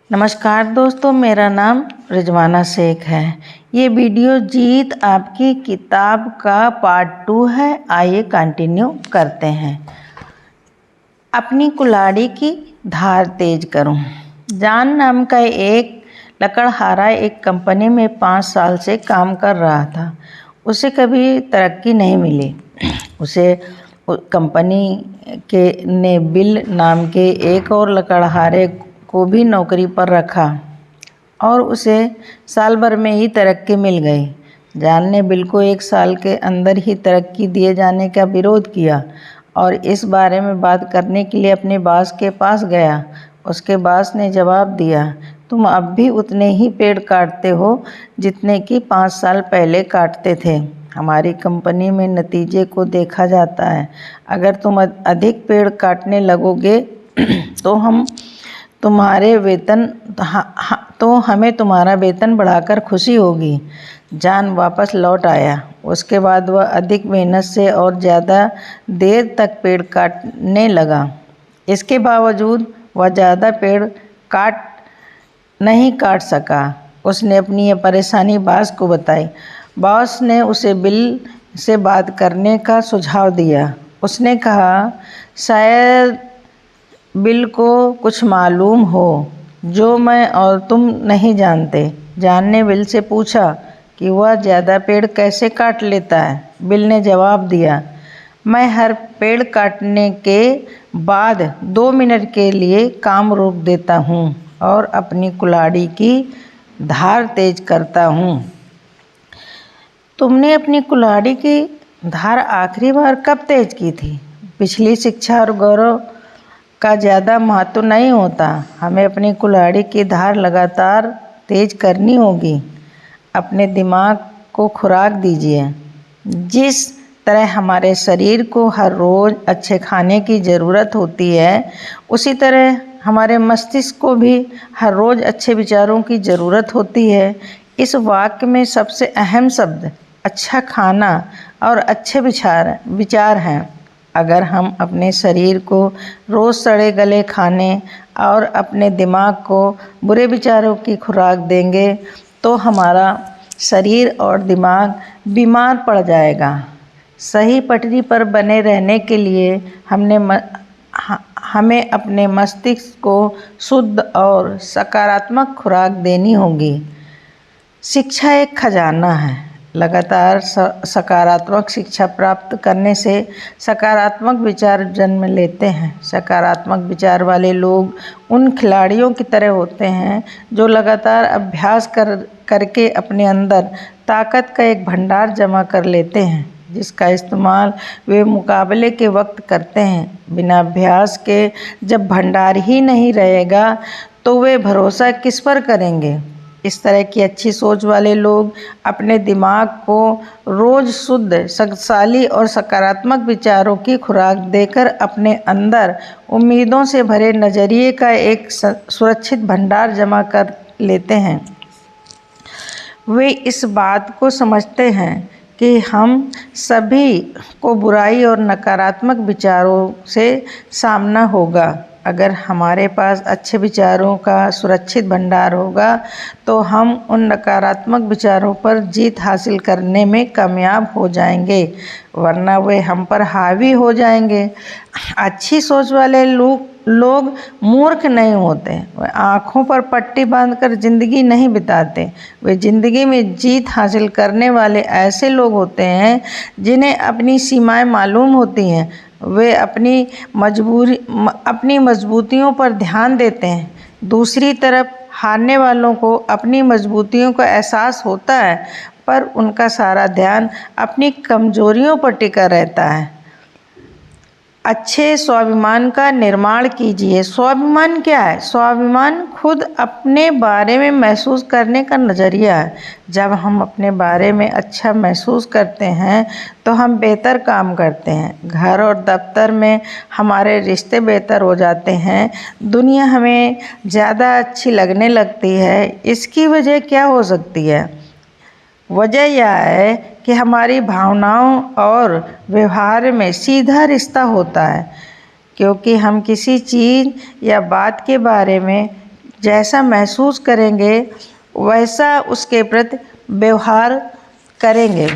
नमस्कार दोस्तों, मेरा नाम रिजवाना शेख है। ये वीडियो जीत आपकी किताब का पार्ट 2 है। आइए कंटिन्यू करते हैं। अपनी कुल्हाड़ी की धार तेज करूं। जॉन नाम का एक लकड़हारा एक कंपनी में 5 साल से काम कर रहा था। उसे कभी तरक्की नहीं मिली। उसे कंपनी के ने बिल नाम के एक और लकड़हारे को भी नौकरी पर रखा और उसे साल भर में ही तरक्की मिल गई। जॉन ने बिल को 1 साल के अंदर ही तरक्की दिए जाने का विरोध किया और इस बारे में बात करने के लिए अपने बॉस के पास गया। उसके बॉस ने जवाब दिया, तुम अब भी उतने ही पेड़ काटते हो जितने कि 5 साल पहले काटते थे। हमारी कंपनी में नतीजे को देखा जाता है। अगर तुम अधिक पेड़ काटने लगोगे तो हमें तुम्हारा वेतन बढ़ाकर खुशी होगी। जॉन वापस लौट आया। उसके बाद वह अधिक मेहनत से और ज़्यादा देर तक पेड़ काटने लगा। इसके बावजूद वह ज़्यादा पेड़ नहीं काट सका। उसने अपनी यह परेशानी बॉस को बताई। बॉस ने उसे बिल से बात करने का सुझाव दिया। उसने कहा, शायद बिल को कुछ मालूम हो जो मैं और तुम नहीं जानते। जॉन ने बिल से पूछा कि वह ज़्यादा पेड़ कैसे काट लेता है। बिल ने जवाब दिया, मैं हर पेड़ काटने के बाद 2 मिनट के लिए काम रोक देता हूँ और अपनी कुल्हाड़ी की धार तेज करता हूँ। तुमने अपनी कुल्हाड़ी की धार आखिरी बार कब तेज की थी? पिछली शिक्षा और गौरव का ज़्यादा महत्व नहीं होता। हमें अपनी कुल्हाड़ी की धार लगातार तेज करनी होगी। अपने दिमाग को खुराक दीजिए। जिस तरह हमारे शरीर को हर रोज़ अच्छे खाने की ज़रूरत होती है, उसी तरह हमारे मस्तिष्क को भी हर रोज़ अच्छे विचारों की ज़रूरत होती है। इस वाक्य में सबसे अहम शब्द अच्छा खाना और अच्छे विचार हैं। अगर हम अपने शरीर को रोज़ सड़े गले खाने और अपने दिमाग को बुरे विचारों की खुराक देंगे तो हमारा शरीर और दिमाग बीमार पड़ जाएगा। सही पटरी पर बने रहने के लिए हमें अपने मस्तिष्क को शुद्ध और सकारात्मक खुराक देनी होगी। शिक्षा एक खजाना है। लगातार सकारात्मक शिक्षा प्राप्त करने से सकारात्मक विचार जन्म लेते हैं। सकारात्मक विचार वाले लोग उन खिलाड़ियों की तरह होते हैं जो लगातार अभ्यास करके अपने अंदर ताकत का एक भंडार जमा कर लेते हैं, जिसका इस्तेमाल वे मुकाबले के वक्त करते हैं। बिना अभ्यास के जब भंडार ही नहीं रहेगा तो वे भरोसा किस पर करेंगे? इस तरह की अच्छी सोच वाले लोग अपने दिमाग को रोज़ शुद्ध, शक्तिशाली और सकारात्मक विचारों की खुराक देकर अपने अंदर उम्मीदों से भरे नज़रिए का एक सुरक्षित भंडार जमा कर लेते हैं। वे इस बात को समझते हैं कि हम सभी को बुराई और नकारात्मक विचारों से सामना होगा। अगर हमारे पास अच्छे विचारों का सुरक्षित भंडार होगा तो हम उन नकारात्मक विचारों पर जीत हासिल करने में कामयाब हो जाएंगे, वरना वे हम पर हावी हो जाएंगे। अच्छी सोच वाले लोग मूर्ख नहीं होते। वे आँखों पर पट्टी बांधकर ज़िंदगी नहीं बिताते। वे ज़िंदगी में जीत हासिल करने वाले ऐसे लोग होते हैं जिन्हें अपनी सीमाएं मालूम होती हैं। वे अपनी मजबूतियों पर ध्यान देते हैं। दूसरी तरफ हारने वालों को अपनी मजबूतियों का एहसास होता है, पर उनका सारा ध्यान अपनी कमजोरियों पर टिका रहता है। अच्छे स्वाभिमान का निर्माण कीजिए। स्वाभिमान क्या है? स्वाभिमान खुद अपने बारे में महसूस करने का नज़रिया है। जब हम अपने बारे में अच्छा महसूस करते हैं तो हम बेहतर काम करते हैं। घर और दफ्तर में हमारे रिश्ते बेहतर हो जाते हैं। दुनिया हमें ज़्यादा अच्छी लगने लगती है। इसकी वजह क्या हो सकती है? वजह यह है कि हमारी भावनाओं और व्यवहार में सीधा रिश्ता होता है। क्योंकि हम किसी चीज़ या बात के बारे में जैसा महसूस करेंगे वैसा उसके प्रति व्यवहार करेंगे।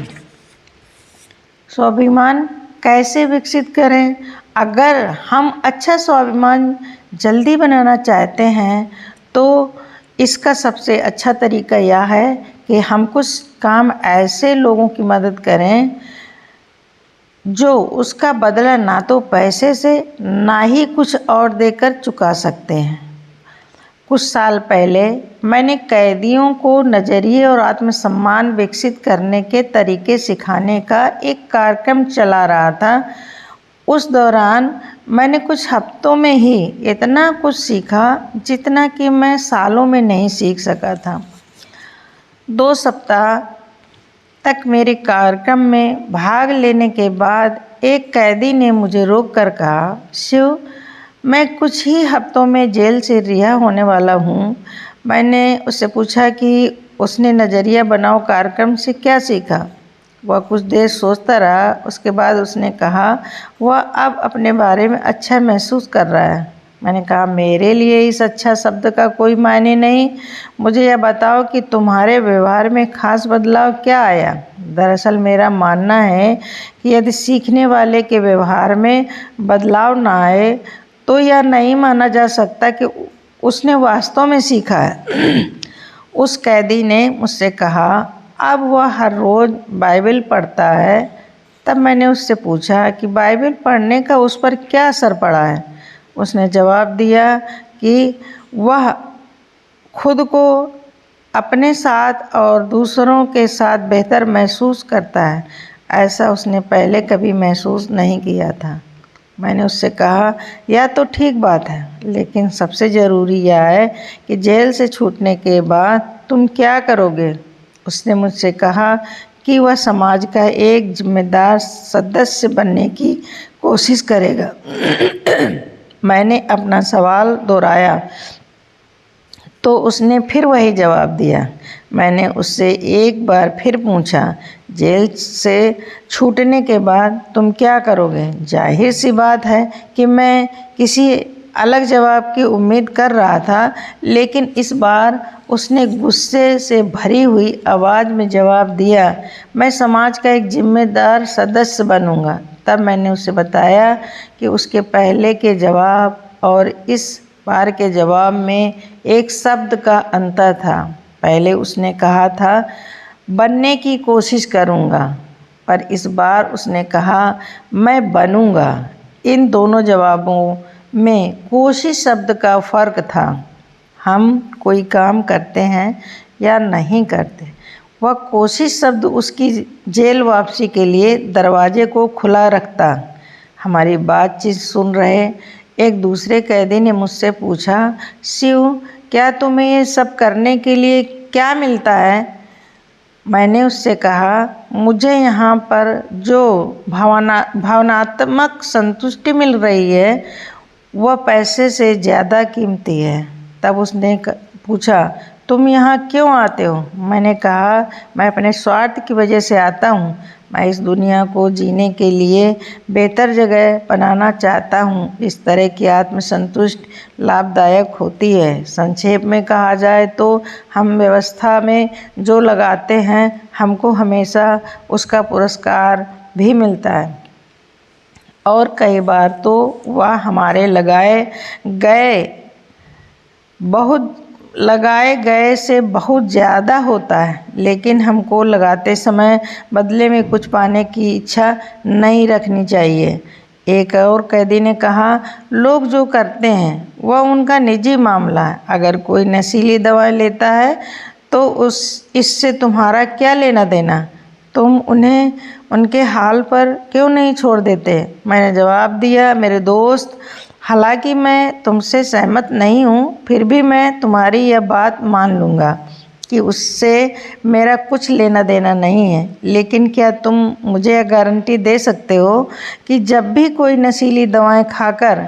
स्वाभिमान कैसे विकसित करें? अगर हम अच्छा स्वाभिमान जल्दी बनाना चाहते हैं तो इसका सबसे अच्छा तरीका यह है कि हम कुछ काम ऐसे लोगों की मदद करें जो उसका बदला ना तो पैसे से ना ही कुछ और देकर चुका सकते हैं। कुछ साल पहले मैंने कैदियों को नज़रिए और आत्मसम्मान विकसित करने के तरीके सिखाने का एक कार्यक्रम चला रहा था। उस दौरान मैंने कुछ हफ्तों में ही इतना कुछ सीखा जितना कि मैं सालों में नहीं सीख सका था। 2 सप्ताह तक मेरे कार्यक्रम में भाग लेने के बाद एक कैदी ने मुझे रोककर कहा, शिव, मैं कुछ ही हफ्तों में जेल से रिहा होने वाला हूँ। मैंने उससे पूछा कि उसने नज़रिया बनाओ कार्यक्रम से क्या सीखा। वह कुछ देर सोचता रहा। उसके बाद उसने कहा वह अब अपने बारे में अच्छा महसूस कर रहा है। मैंने कहा, मेरे लिए इस अच्छा शब्द का कोई मायने नहीं। मुझे यह बताओ कि तुम्हारे व्यवहार में खास बदलाव क्या आया। दरअसल मेरा मानना है कि यदि सीखने वाले के व्यवहार में बदलाव ना आए तो यह नहीं माना जा सकता कि उसने वास्तव में सीखा है। उस कैदी ने मुझसे कहा, अब वह हर रोज़ बाइबल पढ़ता है। तब मैंने उससे पूछा कि बाइबल पढ़ने का उस पर क्या असर पड़ा है। उसने जवाब दिया कि वह खुद को अपने साथ और दूसरों के साथ बेहतर महसूस करता है। ऐसा उसने पहले कभी महसूस नहीं किया था। मैंने उससे कहा, यह तो ठीक बात है, लेकिन सबसे ज़रूरी यह है कि जेल से छूटने के बाद तुम क्या करोगे। उसने मुझसे कहा कि वह समाज का एक जिम्मेदार सदस्य बनने की कोशिश करेगा। मैंने अपना सवाल दोहराया तो उसने फिर वही जवाब दिया। मैंने उससे एक बार फिर पूछा, जेल से छूटने के बाद तुम क्या करोगे। जाहिर सी बात है कि मैं किसी अलग जवाब की उम्मीद कर रहा था, लेकिन इस बार उसने गुस्से से भरी हुई आवाज़ में जवाब दिया, मैं समाज का एक जिम्मेदार सदस्य बनूंगा। तब मैंने उसे बताया कि उसके पहले के जवाब और इस बार के जवाब में एक शब्द का अंतर था। पहले उसने कहा था बनने की कोशिश करूंगा, पर इस बार उसने कहा मैं बनूंगा। इन दोनों जवाबों में कोशिश शब्द का फ़र्क था। हम कोई काम करते हैं या नहीं करते, वह कोशिश शब्द उसकी जेल वापसी के लिए दरवाजे को खुला रखता। हमारी बातचीत सुन रहे एक दूसरे कैदी ने मुझसे पूछा, शिव, क्या तुम्हें ये सब करने के लिए क्या मिलता है। मैंने उससे कहा, मुझे यहाँ पर जो भावनात्मक संतुष्टि मिल रही है वह पैसे से ज़्यादा कीमती है। तब उसने पूछा, तुम यहाँ क्यों आते हो। मैंने कहा, मैं अपने स्वार्थ की वजह से आता हूँ। मैं इस दुनिया को जीने के लिए बेहतर जगह बनाना चाहता हूँ। इस तरह की आत्मसंतुष्टि लाभदायक होती है। संक्षेप में कहा जाए तो हम व्यवस्था में जो लगाते हैं हमको हमेशा उसका पुरस्कार भी मिलता है, और कई बार तो वह हमारे लगाए गए से बहुत ज़्यादा होता है, लेकिन हमको लगाते समय बदले में कुछ पाने की इच्छा नहीं रखनी चाहिए। एक और कैदी ने कहा, लोग जो करते हैं वह उनका निजी मामला है। अगर कोई नशीली दवाएं लेता है तो इससे तुम्हारा क्या लेना देना। तुम उन्हें उनके हाल पर क्यों नहीं छोड़ देते। मैंने जवाब दिया, मेरे दोस्त, हालांकि मैं तुमसे सहमत नहीं हूँ, फिर भी मैं तुम्हारी यह बात मान लूँगा कि उससे मेरा कुछ लेना देना नहीं है। लेकिन क्या तुम मुझे यह गारंटी दे सकते हो कि जब भी कोई नशीली दवाएं खाकर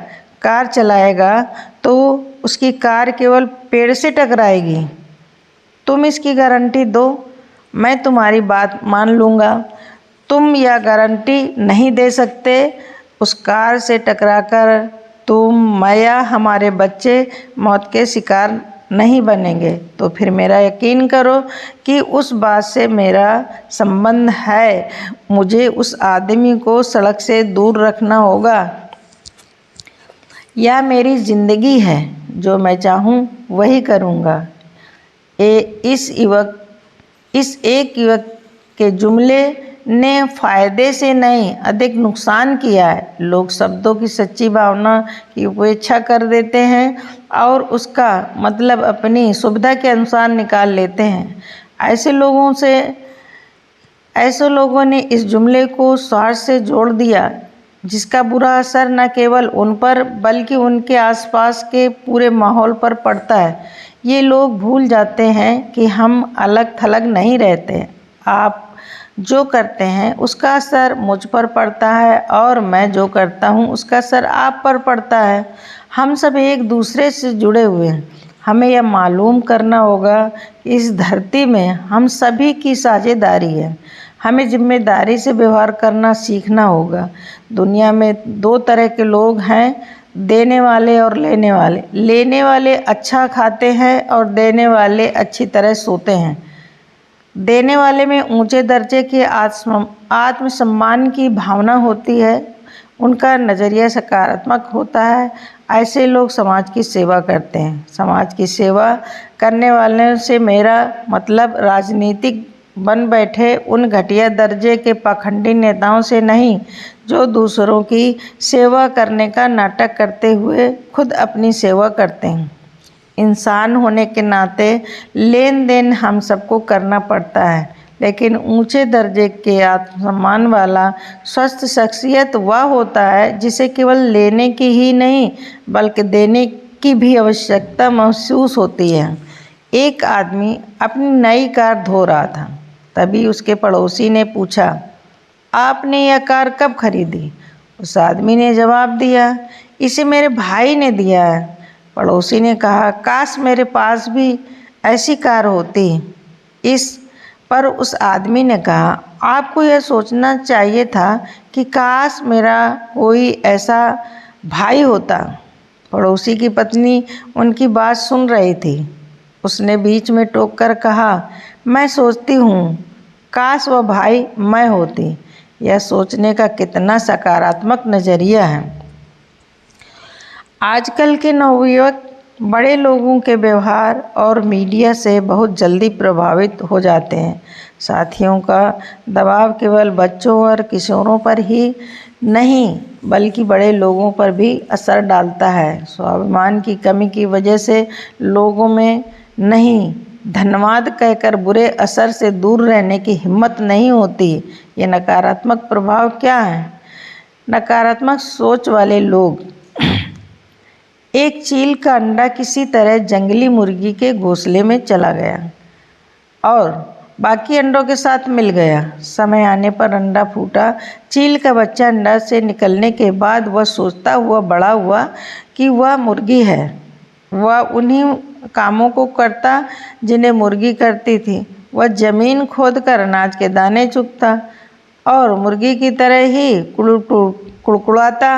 कार चलाएगा तो उसकी कार केवल पेड़ से टकराएगी। तुम इसकी गारंटी दो, मैं तुम्हारी बात मान लूँगा। तुम यह गारंटी नहीं दे सकते, उस कार से टकराकर तुम, मैं या हमारे बच्चे मौत के शिकार नहीं बनेंगे तो फिर मेरा यकीन करो कि उस बात से मेरा संबंध है। मुझे उस आदमी को सड़क से दूर रखना होगा। यह मेरी ज़िंदगी है, जो मैं चाहूँ वही करूँगा। इस एक युवक के जुमले ने फायदे से नहीं अधिक नुकसान किया है। लोग शब्दों की सच्ची भावना की उपेक्षा कर देते हैं और उसका मतलब अपनी सुविधा के अनुसार निकाल लेते हैं। ऐसे लोगों ने इस जुमले को स्वार्थ से जोड़ दिया, जिसका बुरा असर न केवल उन पर बल्कि उनके आसपास के पूरे माहौल पर पड़ता है। ये लोग भूल जाते हैं कि हम अलग थलग नहीं रहते। आप जो करते हैं उसका असर मुझ पर पड़ता है और मैं जो करता हूँ उसका असर आप पर पड़ता है। हम सब एक दूसरे से जुड़े हुए हैं। हमें यह मालूम करना होगा कि इस धरती में हम सभी की साझेदारी है। हमें जिम्मेदारी से व्यवहार करना सीखना होगा। दुनिया में दो तरह के लोग हैं, देने वाले और लेने वाले। लेने वाले अच्छा खाते हैं और देने वाले अच्छी तरह सोते हैं। देने वाले में ऊंचे दर्जे के आत्मसम्मान की भावना होती है। उनका नज़रिया सकारात्मक होता है। ऐसे लोग समाज की सेवा करते हैं। समाज की सेवा करने वालों से मेरा मतलब राजनीतिक बन बैठे उन घटिया दर्जे के पाखंडी नेताओं से नहीं, जो दूसरों की सेवा करने का नाटक करते हुए खुद अपनी सेवा करते हैं। इंसान होने के नाते लेन देन हम सबको करना पड़ता है, लेकिन ऊंचे दर्जे के आत्मसम्मान वाला स्वस्थ शख्सियत वह होता है जिसे केवल लेने की ही नहीं बल्कि देने की भी आवश्यकता महसूस होती है। एक आदमी अपनी नई कार धो रहा था। तभी उसके पड़ोसी ने पूछा, आपने यह कार कब खरीदी? उस आदमी ने जवाब दिया, इसे मेरे भाई ने दिया है। पड़ोसी ने कहा, काश मेरे पास भी ऐसी कार होती। इस पर उस आदमी ने कहा, आपको यह सोचना चाहिए था कि काश मेरा कोई ऐसा भाई होता। पड़ोसी की पत्नी उनकी बात सुन रही थी। उसने बीच में टोक कर कहा, मैं सोचती हूँ काश वह भाई मैं होती। यह सोचने का कितना सकारात्मक नज़रिया है। आजकल के नवयुवक बड़े लोगों के व्यवहार और मीडिया से बहुत जल्दी प्रभावित हो जाते हैं। साथियों का दबाव केवल बच्चों और किशोरों पर ही नहीं बल्कि बड़े लोगों पर भी असर डालता है। स्वाभिमान की कमी की वजह से लोगों में नहीं धन्यवाद कहकर बुरे असर से दूर रहने की हिम्मत नहीं होती। ये नकारात्मक प्रभाव क्या है? नकारात्मक सोच वाले लोग। एक चील का अंडा किसी तरह जंगली मुर्गी के घोंसले में चला गया और बाकी अंडों के साथ मिल गया। समय आने पर अंडा फूटा। चील का बच्चा अंडा से निकलने के बाद वह सोचता हुआ बड़ा हुआ कि वह मुर्गी है। वह उन्हीं कामों को करता जिन्हें मुर्गी करती थी। वह जमीन खोदकर अनाज के दाने चुगता और मुर्गी की तरह ही कुड़कुड़ाता।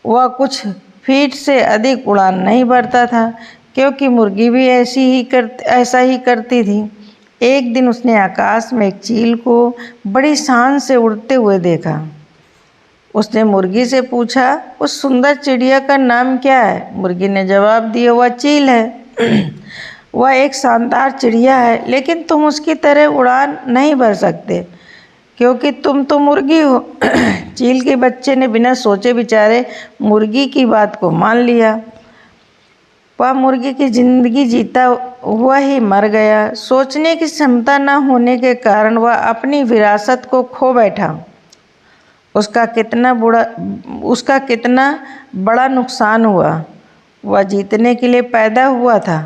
वह कुछ फीट से अधिक उड़ान नहीं भरता था, क्योंकि मुर्गी भी ऐसा ही करती थी। एक दिन उसने आकाश में एक चील को बड़ी शान से उड़ते हुए देखा। उसने मुर्गी से पूछा, उस सुंदर चिड़िया का नाम क्या है? मुर्गी ने जवाब दिया, वह चील है। वह एक शानदार चिड़िया है, लेकिन तुम उसकी तरह उड़ान नहीं भर सकते, क्योंकि तुम तो मुर्गी हो। चील के बच्चे ने बिना सोचे विचारे मुर्गी की बात को मान लिया। वह मुर्गी की जिंदगी जीता हुआ ही मर गया। सोचने की क्षमता न होने के कारण वह अपनी विरासत को खो बैठा। उसका कितना बड़ा नुकसान हुआ। वह जीतने के लिए पैदा हुआ था,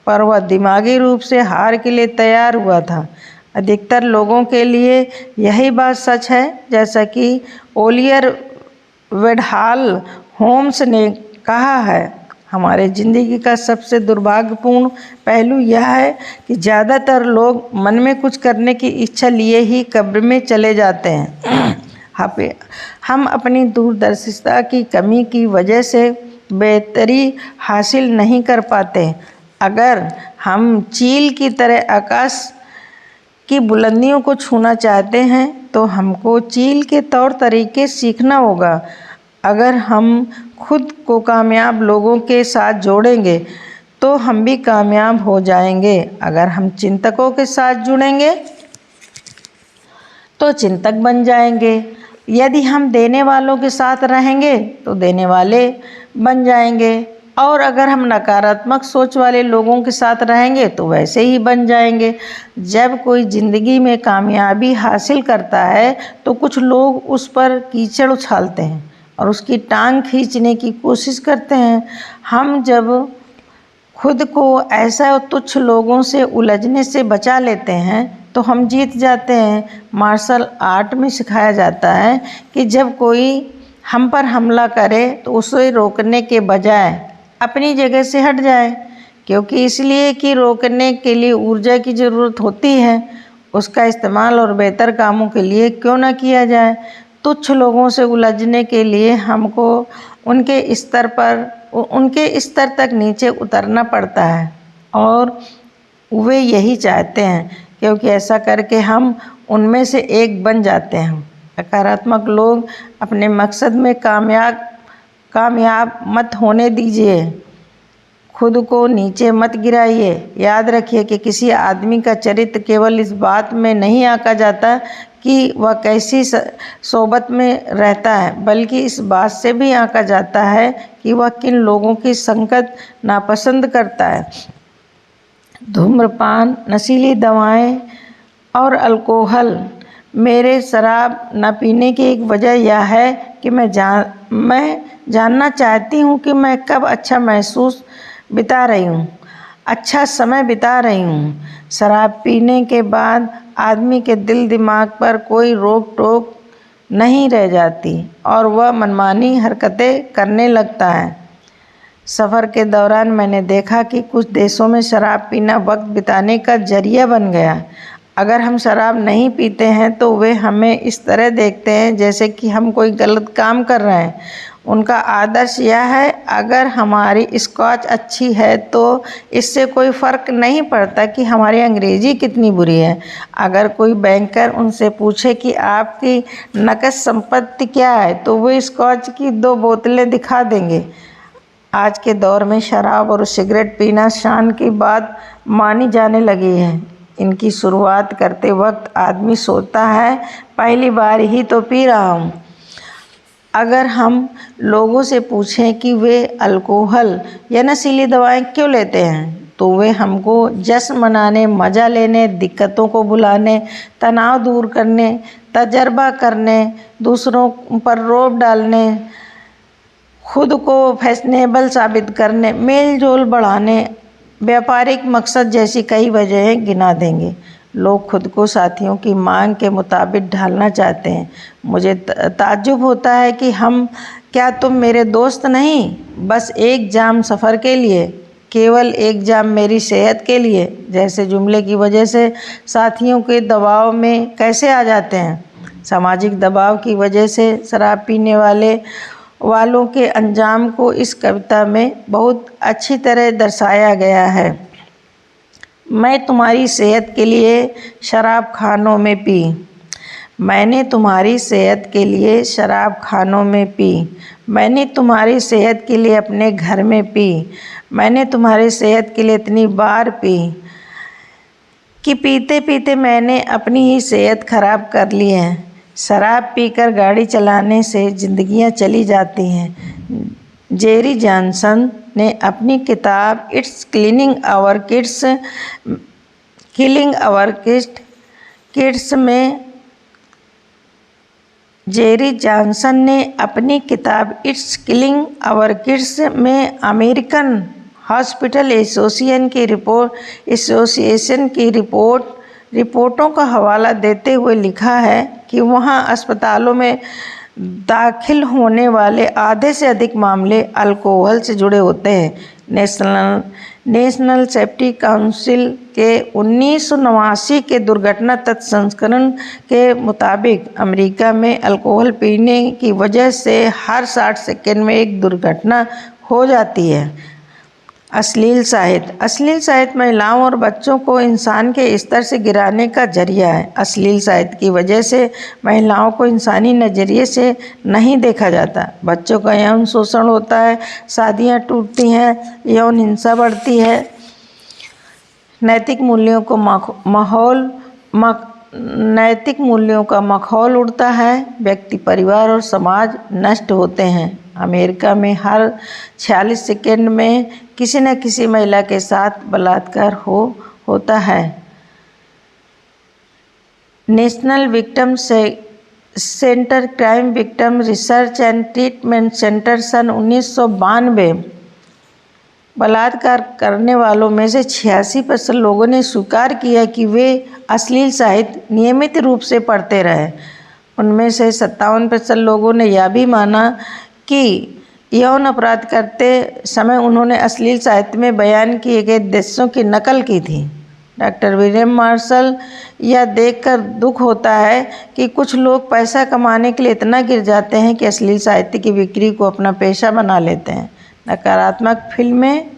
पर वह दिमागी रूप से हार के लिए तैयार हुआ था। अधिकतर लोगों के लिए यही बात सच है। जैसा कि ओलिवर वेंडell होम्स ने कहा है, हमारे ज़िंदगी का सबसे दुर्भाग्यपूर्ण पहलू यह है कि ज़्यादातर लोग मन में कुछ करने की इच्छा लिए ही कब्र में चले जाते हैं। हम अपनी दूरदर्शिता की कमी की वजह से बेहतरी हासिल नहीं कर पाते। अगर हम चील की तरह आकाश की बुलंदियों को छूना चाहते हैं तो हमको चील के तौर तरीके सीखना होगा। अगर हम खुद को कामयाब लोगों के साथ जोड़ेंगे तो हम भी कामयाब हो जाएंगे। अगर हम चिंतकों के साथ जुड़ेंगे तो चिंतक बन जाएंगे। यदि हम देने वालों के साथ रहेंगे तो देने वाले बन जाएंगे, और अगर हम नकारात्मक सोच वाले लोगों के साथ रहेंगे तो वैसे ही बन जाएंगे। जब कोई ज़िंदगी में कामयाबी हासिल करता है तो कुछ लोग उस पर कीचड़ उछालते हैं और उसकी टांग खींचने की कोशिश करते हैं। हम जब खुद को ऐसा तुच्छ लोगों से उलझने से बचा लेते हैं तो हम जीत जाते हैं। मार्शल आर्ट में सिखाया जाता है कि जब कोई हम पर हमला करे तो उसे रोकने के बजाय अपनी जगह से हट जाए, क्योंकि इसलिए कि रोकने के लिए ऊर्जा की ज़रूरत होती है, उसका इस्तेमाल और बेहतर कामों के लिए क्यों ना किया जाए। तुच्छ लोगों से उलझने के लिए हमको उनके स्तर तक नीचे उतरना पड़ता है, और वे यही चाहते हैं, क्योंकि ऐसा करके हम उनमें से एक बन जाते हैं। सकारात्मक लोग अपने मकसद में कामयाब मत होने दीजिए, खुद को नीचे मत गिराइए। याद रखिए कि किसी आदमी का चरित्र केवल इस बात में नहीं आंका जाता कि वह कैसी सोबत में रहता है, बल्कि इस बात से भी आंका जाता है कि वह किन लोगों की संगत नापसंद करता है। धूम्रपान, नशीली दवाएं और अल्कोहल मेरे शराब न पीने की एक वजह यह है कि मैं जानना चाहती हूँ कि मैं कब अच्छा समय बिता रही हूँ। शराब पीने के बाद आदमी के दिल दिमाग पर कोई रोक टोक नहीं रह जाती और वह मनमानी हरकतें करने लगता है। सफ़र के दौरान मैंने देखा कि कुछ देशों में शराब पीना वक्त बिताने का जरिया बन गया। अगर हम शराब नहीं पीते हैं तो वे हमें इस तरह देखते हैं जैसे कि हम कोई गलत काम कर रहे हैं। उनका आदर्श यह है, अगर हमारी स्कॉच अच्छी है तो इससे कोई फ़र्क नहीं पड़ता कि हमारी अंग्रेज़ी कितनी बुरी है। अगर कोई बैंकर उनसे पूछे कि आपकी नकद संपत्ति क्या है तो वे स्कॉच की 2 बोतलें दिखा देंगे। आज के दौर में शराब और सिगरेट पीना शान की बात मानी जाने लगी है। इनकी शुरुआत करते वक्त आदमी सोचता है, पहली बार ही तो पी रहा हूँ। अगर हम लोगों से पूछें कि वे अल्कोहल या नशीली दवाएं क्यों लेते हैं तो वे हमको जश्न मनाने, मज़ा लेने, दिक्कतों को भुलाने, तनाव दूर करने, तजर्बा करने, दूसरों पर रौब डालने, खुद को फैशनेबल साबित करने, मेल जोल बढ़ाने, व्यापारिक मकसद जैसी कई वजहें गिना देंगे। लोग खुद को साथियों की मांग के मुताबिक ढालना चाहते हैं। मुझे ताज्जुब होता है कि क्या तुम मेरे दोस्त नहीं, बस एक जाम सफ़र के लिए, केवल एक जाम मेरी सेहत के लिए जैसे जुमले की वजह से साथियों के दबाव में कैसे आ जाते हैं। सामाजिक दबाव की वजह से शराब पीने वालों के अंजाम को इस कविता में बहुत अच्छी तरह दर्शाया गया है। मैं तुम्हारी सेहत के लिए शराब खानों में पी, मैंने तुम्हारी सेहत के लिए शराब खानों में पी, मैंने तुम्हारी सेहत के लिए अपने घर में पी, मैंने तुम्हारी सेहत के लिए इतनी बार पी कि पीते पीते मैंने अपनी ही सेहत खराब कर ली है। शराब पीकर गाड़ी चलाने से जिंदगियां चली जाती हैं। जेरी जॉनसन ने अपनी किताब इट्स किलिंग आवर किड्स में जेरी जॉनसन ने अपनी किताब इट्स किलिंग आवर किड्स में अमेरिकन हॉस्पिटल एसोसिएशन की रिपोर्टों का हवाला देते हुए लिखा है कि वहां अस्पतालों में दाखिल होने वाले आधे से अधिक मामले अल्कोहल से जुड़े होते हैं। नेशनल सेफ्टी काउंसिल के 1989 के दुर्घटना तथ्य संस्करण के मुताबिक अमेरिका में अल्कोहल पीने की वजह से हर 60 सेकंड में एक दुर्घटना हो जाती है। अश्लील साहित्य महिलाओं और बच्चों को इंसान के स्तर से गिराने का जरिया है। अश्लील साहित्य की वजह से महिलाओं को इंसानी नज़रिए से नहीं देखा जाता। बच्चों का यौन शोषण होता है, शादियां टूटती हैं, यौन हिंसा बढ़ती है, नैतिक मूल्यों का माहौल उड़ता है, व्यक्ति, परिवार और समाज नष्ट होते हैं। अमेरिका में हर 46 सेकंड में किसी न किसी महिला के साथ बलात्कार होता है। National victim centre crime victim research and treatment centre सन 1992 बलात्कार करने वालों में से 86% लोगों ने स्वीकार किया कि वे अश्लील साहित्य नियमित रूप से पढ़ते रहे। उनमें से 57% लोगों ने यह भी माना कि यौन अपराध करते समय उन्होंने अश्लील साहित्य में बयान किए गए दृश्यों की नकल की थी। डॉक्टर विलियम मार्शल, यह देखकर दुख होता है कि कुछ लोग पैसा कमाने के लिए इतना गिर जाते हैं कि अश्लील साहित्य की बिक्री को अपना पेशा बना लेते हैं। नकारात्मक फिल्में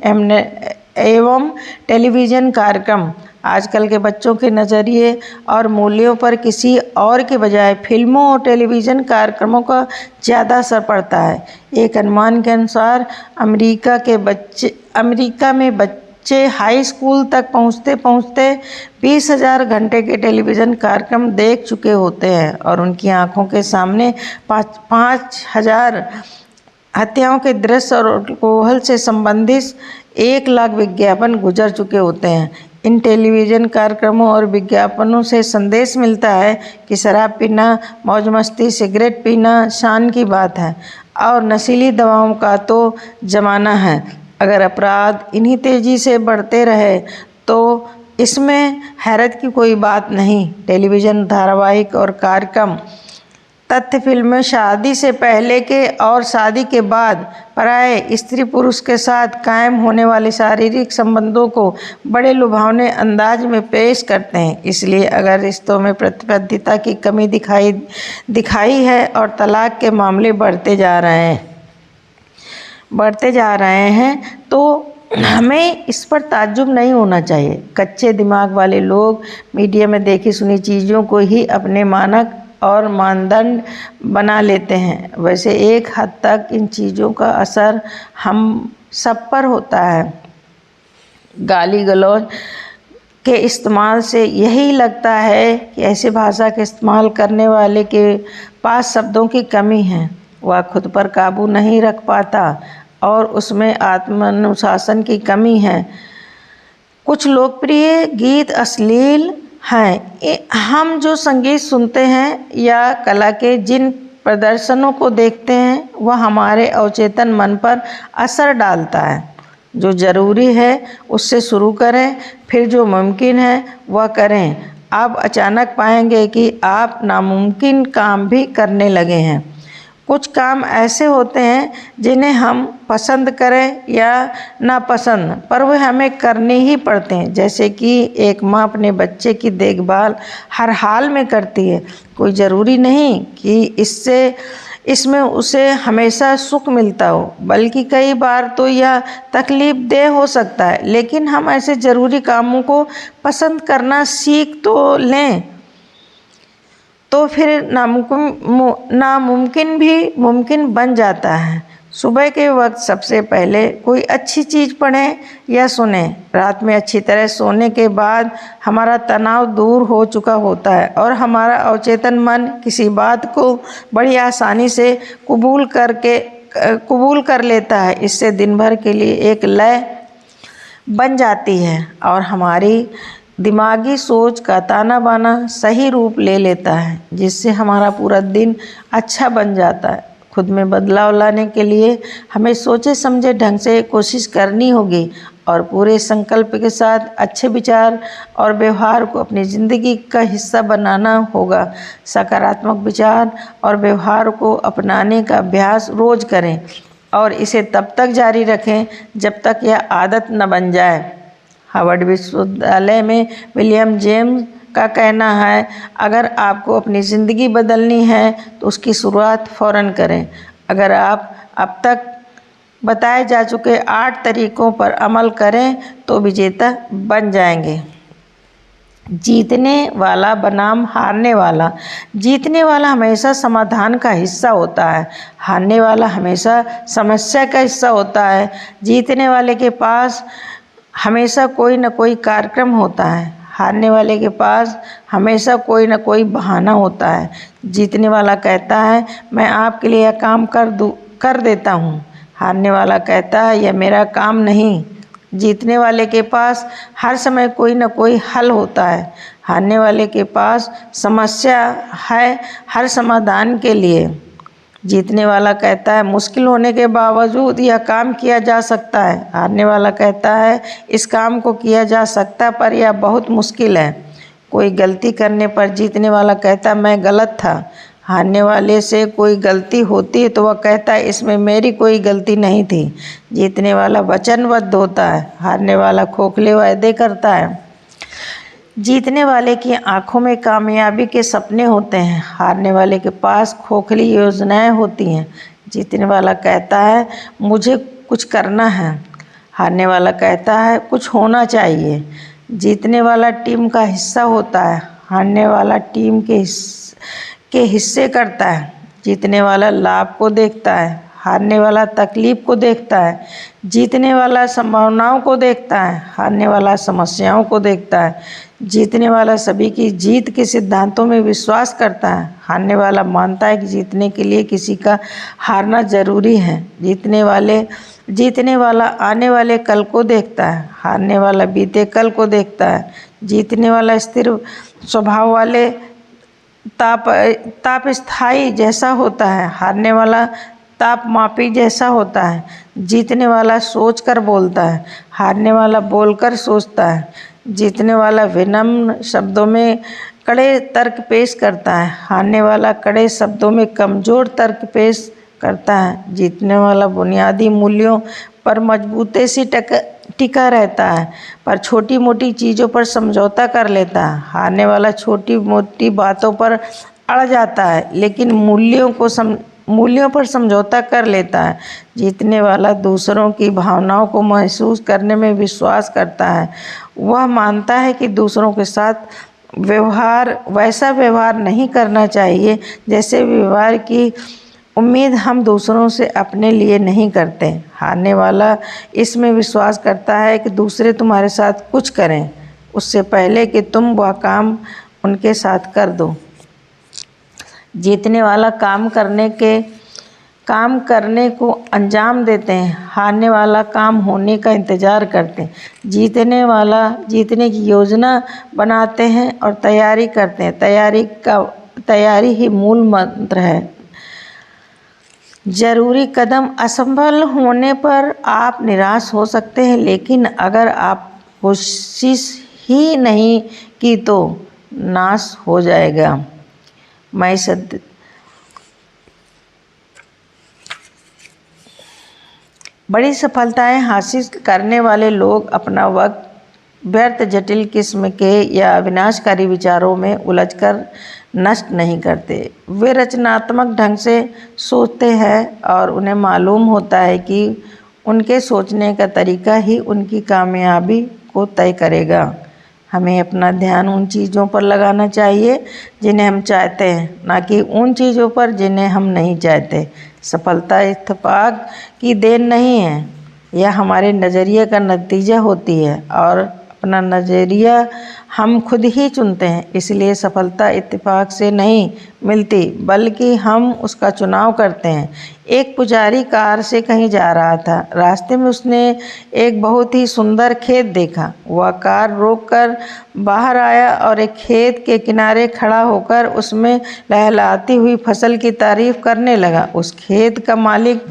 एवं टेलीविज़न कार्यक्रम आजकल के बच्चों के नज़रिए और मूल्यों पर किसी और के बजाय फिल्मों और टेलीविज़न कार्यक्रमों का ज़्यादा असर पड़ता है। एक अनुमान के अनुसार अमेरिका में बच्चे हाई स्कूल तक पहुँचते पहुँचते 20,000 घंटे के टेलीविज़न कार्यक्रम देख चुके होते हैं और उनकी आंखों के सामने 5,000 हत्याओं के दृश्य और अल्कोहल से संबंधित 1 लाख विज्ञापन गुजर चुके होते हैं। इन टेलीविज़न कार्यक्रमों और विज्ञापनों से संदेश मिलता है कि शराब पीना, मौज मस्ती, सिगरेट पीना शान की बात है और नशीली दवाओं का तो ज़माना है। अगर अपराध इन्हीं तेज़ी से बढ़ते रहे तो इसमें हैरत की कोई बात नहीं। टेलीविज़न धारावाहिक और कार्यक्रम, तथ्य फिल्में शादी से पहले के और शादी के बाद पराये स्त्री पुरुष के साथ कायम होने वाले शारीरिक संबंधों को बड़े लुभावने अंदाज में पेश करते हैं। इसलिए अगर रिश्तों में प्रतिबद्धता की कमी दिखाई है और तलाक के मामले बढ़ते जा रहे हैं तो हमें इस पर ताज्जुब नहीं होना चाहिए। कच्चे दिमाग वाले लोग मीडिया में देखी सुनी चीज़ों को ही अपने मानक और मानदंड बना लेते हैं। वैसे एक हद तक इन चीज़ों का असर हम सब पर होता है। गाली गलौज के इस्तेमाल से यही लगता है कि ऐसे भाषा के इस्तेमाल करने वाले के पास शब्दों की कमी है। वह खुद पर काबू नहीं रख पाता और उसमें आत्मानुशासन की कमी है। कुछ लोकप्रिय गीत अश्लील हैं। हम जो संगीत सुनते हैं या कला के जिन प्रदर्शनों को देखते हैं वह हमारे अवचेतन मन पर असर डालता है। जो ज़रूरी है उससे शुरू करें, फिर जो मुमकिन है वह करें। आप अचानक पाएंगे कि आप नामुमकिन काम भी करने लगे हैं। कुछ काम ऐसे होते हैं जिन्हें हम पसंद करें या नापसंद, पर वे हमें करने ही पड़ते हैं। जैसे कि एक माँ अपने बच्चे की देखभाल हर हाल में करती है। कोई ज़रूरी नहीं कि इसमें उसे हमेशा सुख मिलता हो, बल्कि कई बार तो यह तकलीफदेह हो सकता है। लेकिन हम ऐसे ज़रूरी कामों को पसंद करना सीख तो लें तो फिर नामुमकिन भी मुमकिन बन जाता है। सुबह के वक्त सबसे पहले कोई अच्छी चीज़ पढ़ें या सुनें। रात में अच्छी तरह सोने के बाद हमारा तनाव दूर हो चुका होता है और हमारा अवचेतन मन किसी बात को बड़ी आसानी से कबूल कर लेता है। इससे दिन भर के लिए एक लय बन जाती है और हमारी दिमागी सोच का ताना बाना सही रूप ले लेता है, जिससे हमारा पूरा दिन अच्छा बन जाता है। खुद में बदलाव लाने के लिए हमें सोचे समझे ढंग से कोशिश करनी होगी और पूरे संकल्प के साथ अच्छे विचार और व्यवहार को अपनी ज़िंदगी का हिस्सा बनाना होगा। सकारात्मक विचार और व्यवहार को अपनाने का अभ्यास रोज़ करें और इसे तब तक जारी रखें जब तक यह आदत न बन जाए। हार्वर्ड विश्वविद्यालय में विलियम जेम्स का कहना है, अगर आपको अपनी ज़िंदगी बदलनी है तो उसकी शुरुआत फ़ौरन करें। अगर आप अब तक बताए जा चुके 8 तरीकों पर अमल करें तो विजेता बन जाएंगे। जीतने वाला बनाम हारने वाला। जीतने वाला हमेशा समाधान का हिस्सा होता है, हारने वाला हमेशा समस्या का हिस्सा होता है। जीतने वाले के पास हमेशा कोई न कोई कार्यक्रम होता है, हारने वाले के पास हमेशा कोई न कोई बहाना होता है। जीतने वाला कहता है मैं आपके लिए यह काम कर देता हूँ, हारने वाला कहता है यह मेरा काम नहीं। जीतने वाले के पास हर समय कोई न कोई हल होता है, हारने वाले के पास समस्या है हर समाधान के लिए। जीतने वाला कहता है मुश्किल होने के बावजूद यह काम किया जा सकता है, हारने वाला कहता है इस काम को किया जा सकता पर यह बहुत मुश्किल है। कोई गलती करने पर जीतने वाला कहता है मैं गलत था, हारने वाले से कोई गलती होती है तो वह कहता है इसमें मेरी कोई गलती नहीं थी। जीतने वाला वचनबद्ध होता है, हारने वाला खोखले वायदे करता है। जीतने वाले की आंखों में कामयाबी के सपने होते हैं, हारने वाले के पास खोखली योजनाएं होती हैं। जीतने वाला कहता है मुझे कुछ करना है, हारने वाला कहता है कुछ होना चाहिए। जीतने वाला टीम का हिस्सा होता है, हारने वाला टीम के हिस्से करता है। जीतने वाला लाभ को देखता है, हारने वाला तकलीफ को देखता है। जीतने वाला संभावनाओं को देखता है, हारने वाला समस्याओं को देखता है। जीतने वाला सभी की जीत के सिद्धांतों में विश्वास करता है, हारने वाला मानता है कि जीतने के लिए किसी का हारना जरूरी है। जीतने वाला आने वाले कल को देखता है, हारने वाला बीते कल को देखता है। जीतने वाला स्थिर स्वभाव वाले ताप स्थायी जैसा होता है, हारने वाला तापमापी जैसा होता है। जीतने वाला सोच कर बोलता है, हारने वाला बोलकर सोचता है। जीतने वाला विनम्र शब्दों में कड़े तर्क पेश करता है, हारने वाला कड़े शब्दों में कमज़ोर तर्क पेश करता है। जीतने वाला बुनियादी मूल्यों पर मजबूती से टिका रहता है पर छोटी मोटी चीज़ों पर समझौता कर लेता है। हारने वाला छोटी मोटी बातों पर अड़ जाता है लेकिन मूल्यों पर समझौता कर लेता है। जीतने वाला दूसरों की भावनाओं को महसूस करने में विश्वास करता है, वह मानता है कि दूसरों के साथ वैसा व्यवहार नहीं करना चाहिए जैसे व्यवहार की उम्मीद हम दूसरों से अपने लिए नहीं करते। हारने वाला इसमें विश्वास करता है कि दूसरे तुम्हारे साथ कुछ करें उससे पहले कि तुम वह काम उनके साथ कर दो। जीतने वाला काम करने को अंजाम देते हैं, हारने वाला काम होने का इंतज़ार करते हैं। जीतने वाला जीतने की योजना बनाते हैं और तैयारी करते हैं। तैयारी ही मूल मंत्र है। जरूरी कदम असफल होने पर आप निराश हो सकते हैं लेकिन अगर आप कोशिश ही नहीं की तो नाश हो जाएगा। बड़ी सफलताएं हासिल करने वाले लोग अपना वक्त व्यर्थ जटिल किस्म के या विनाशकारी विचारों में उलझकर नष्ट नहीं करते। वे रचनात्मक ढंग से सोचते हैं और उन्हें मालूम होता है कि उनके सोचने का तरीका ही उनकी कामयाबी को तय करेगा। हमें अपना ध्यान उन चीज़ों पर लगाना चाहिए जिन्हें हम चाहते हैं, ना कि उन चीज़ों पर जिन्हें हम नहीं चाहते। सफलता इत्तेफाक की देन नहीं है, यह हमारे नज़रिए का नतीजा होती है और अपना नज़रिया हम खुद ही चुनते हैं। इसलिए सफलता इत्तेफाक से नहीं मिलती बल्कि हम उसका चुनाव करते हैं। एक पुजारी कार से कहीं जा रहा था, रास्ते में उसने एक बहुत ही सुंदर खेत देखा। वह कार रोककर बाहर आया और एक खेत के किनारे खड़ा होकर उसमें लहलहाती हुई फसल की तारीफ करने लगा। उस खेत का मालिक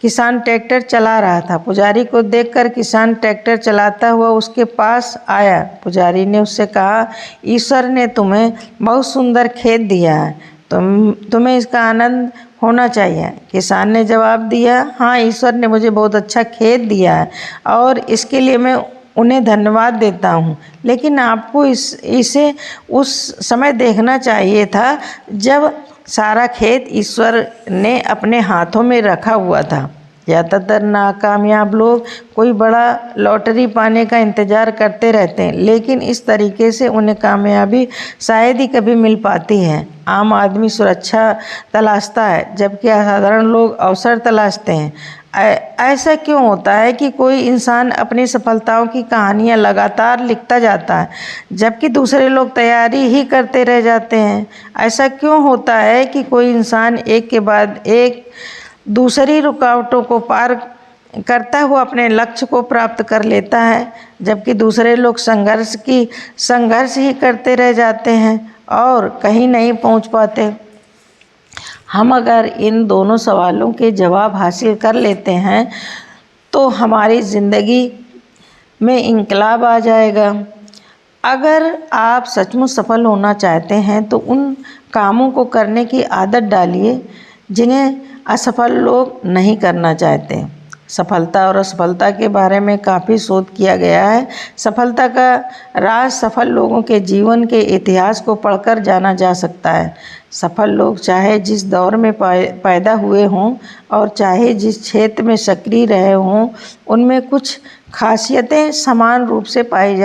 किसान ट्रैक्टर चला रहा था। पुजारी को देखकर किसान ट्रैक्टर चलाता हुआ उसके पास आया। पुजारी ने उससे कहा, ईश्वर ने तुम्हें बहुत सुंदर खेत दिया है, तुम्हें इसका आनंद होना चाहिए। किसान ने जवाब दिया, हाँ, ईश्वर ने मुझे बहुत अच्छा खेत दिया है और इसके लिए मैं उन्हें धन्यवाद देता हूँ, लेकिन आपको इसे उस समय देखना चाहिए था जब सारा खेत ईश्वर ने अपने हाथों में रखा हुआ था। ज़्यादातर नाकामयाब लोग कोई बड़ा लॉटरी पाने का इंतज़ार करते रहते हैं, लेकिन इस तरीके से उन्हें कामयाबी शायद ही कभी मिल पाती है। आम आदमी सुरक्षा तलाशता है, जबकि असाधारण लोग अवसर तलाशते हैं। ऐसा क्यों होता है कि कोई इंसान अपनी सफलताओं की कहानियाँ लगातार लिखता जाता है, जबकि दूसरे लोग तैयारी ही करते रह जाते हैं? ऐसा क्यों होता है कि कोई इंसान एक के बाद एक दूसरी रुकावटों को पार करता हुआ अपने लक्ष्य को प्राप्त कर लेता है, जबकि दूसरे लोग संघर्ष ही करते रह जाते हैं और कहीं नहीं पहुंच पाते? हम अगर इन दोनों सवालों के जवाब हासिल कर लेते हैं तो हमारी ज़िंदगी में इनकलाब आ जाएगा। अगर आप सचमुच सफल होना चाहते हैं तो उन कामों को करने की आदत डालिए जिन्हें असफल लोग नहीं करना चाहते। सफलता और असफलता के बारे में काफ़ी शोध किया गया है। सफलता का राज सफल लोगों के जीवन के इतिहास को पढ़कर जाना जा सकता है। सफल लोग चाहे जिस दौर में पैदा हुए हों और चाहे जिस क्षेत्र में सक्रिय रहे हों, उनमें कुछ खासियतें समान रूप से पाई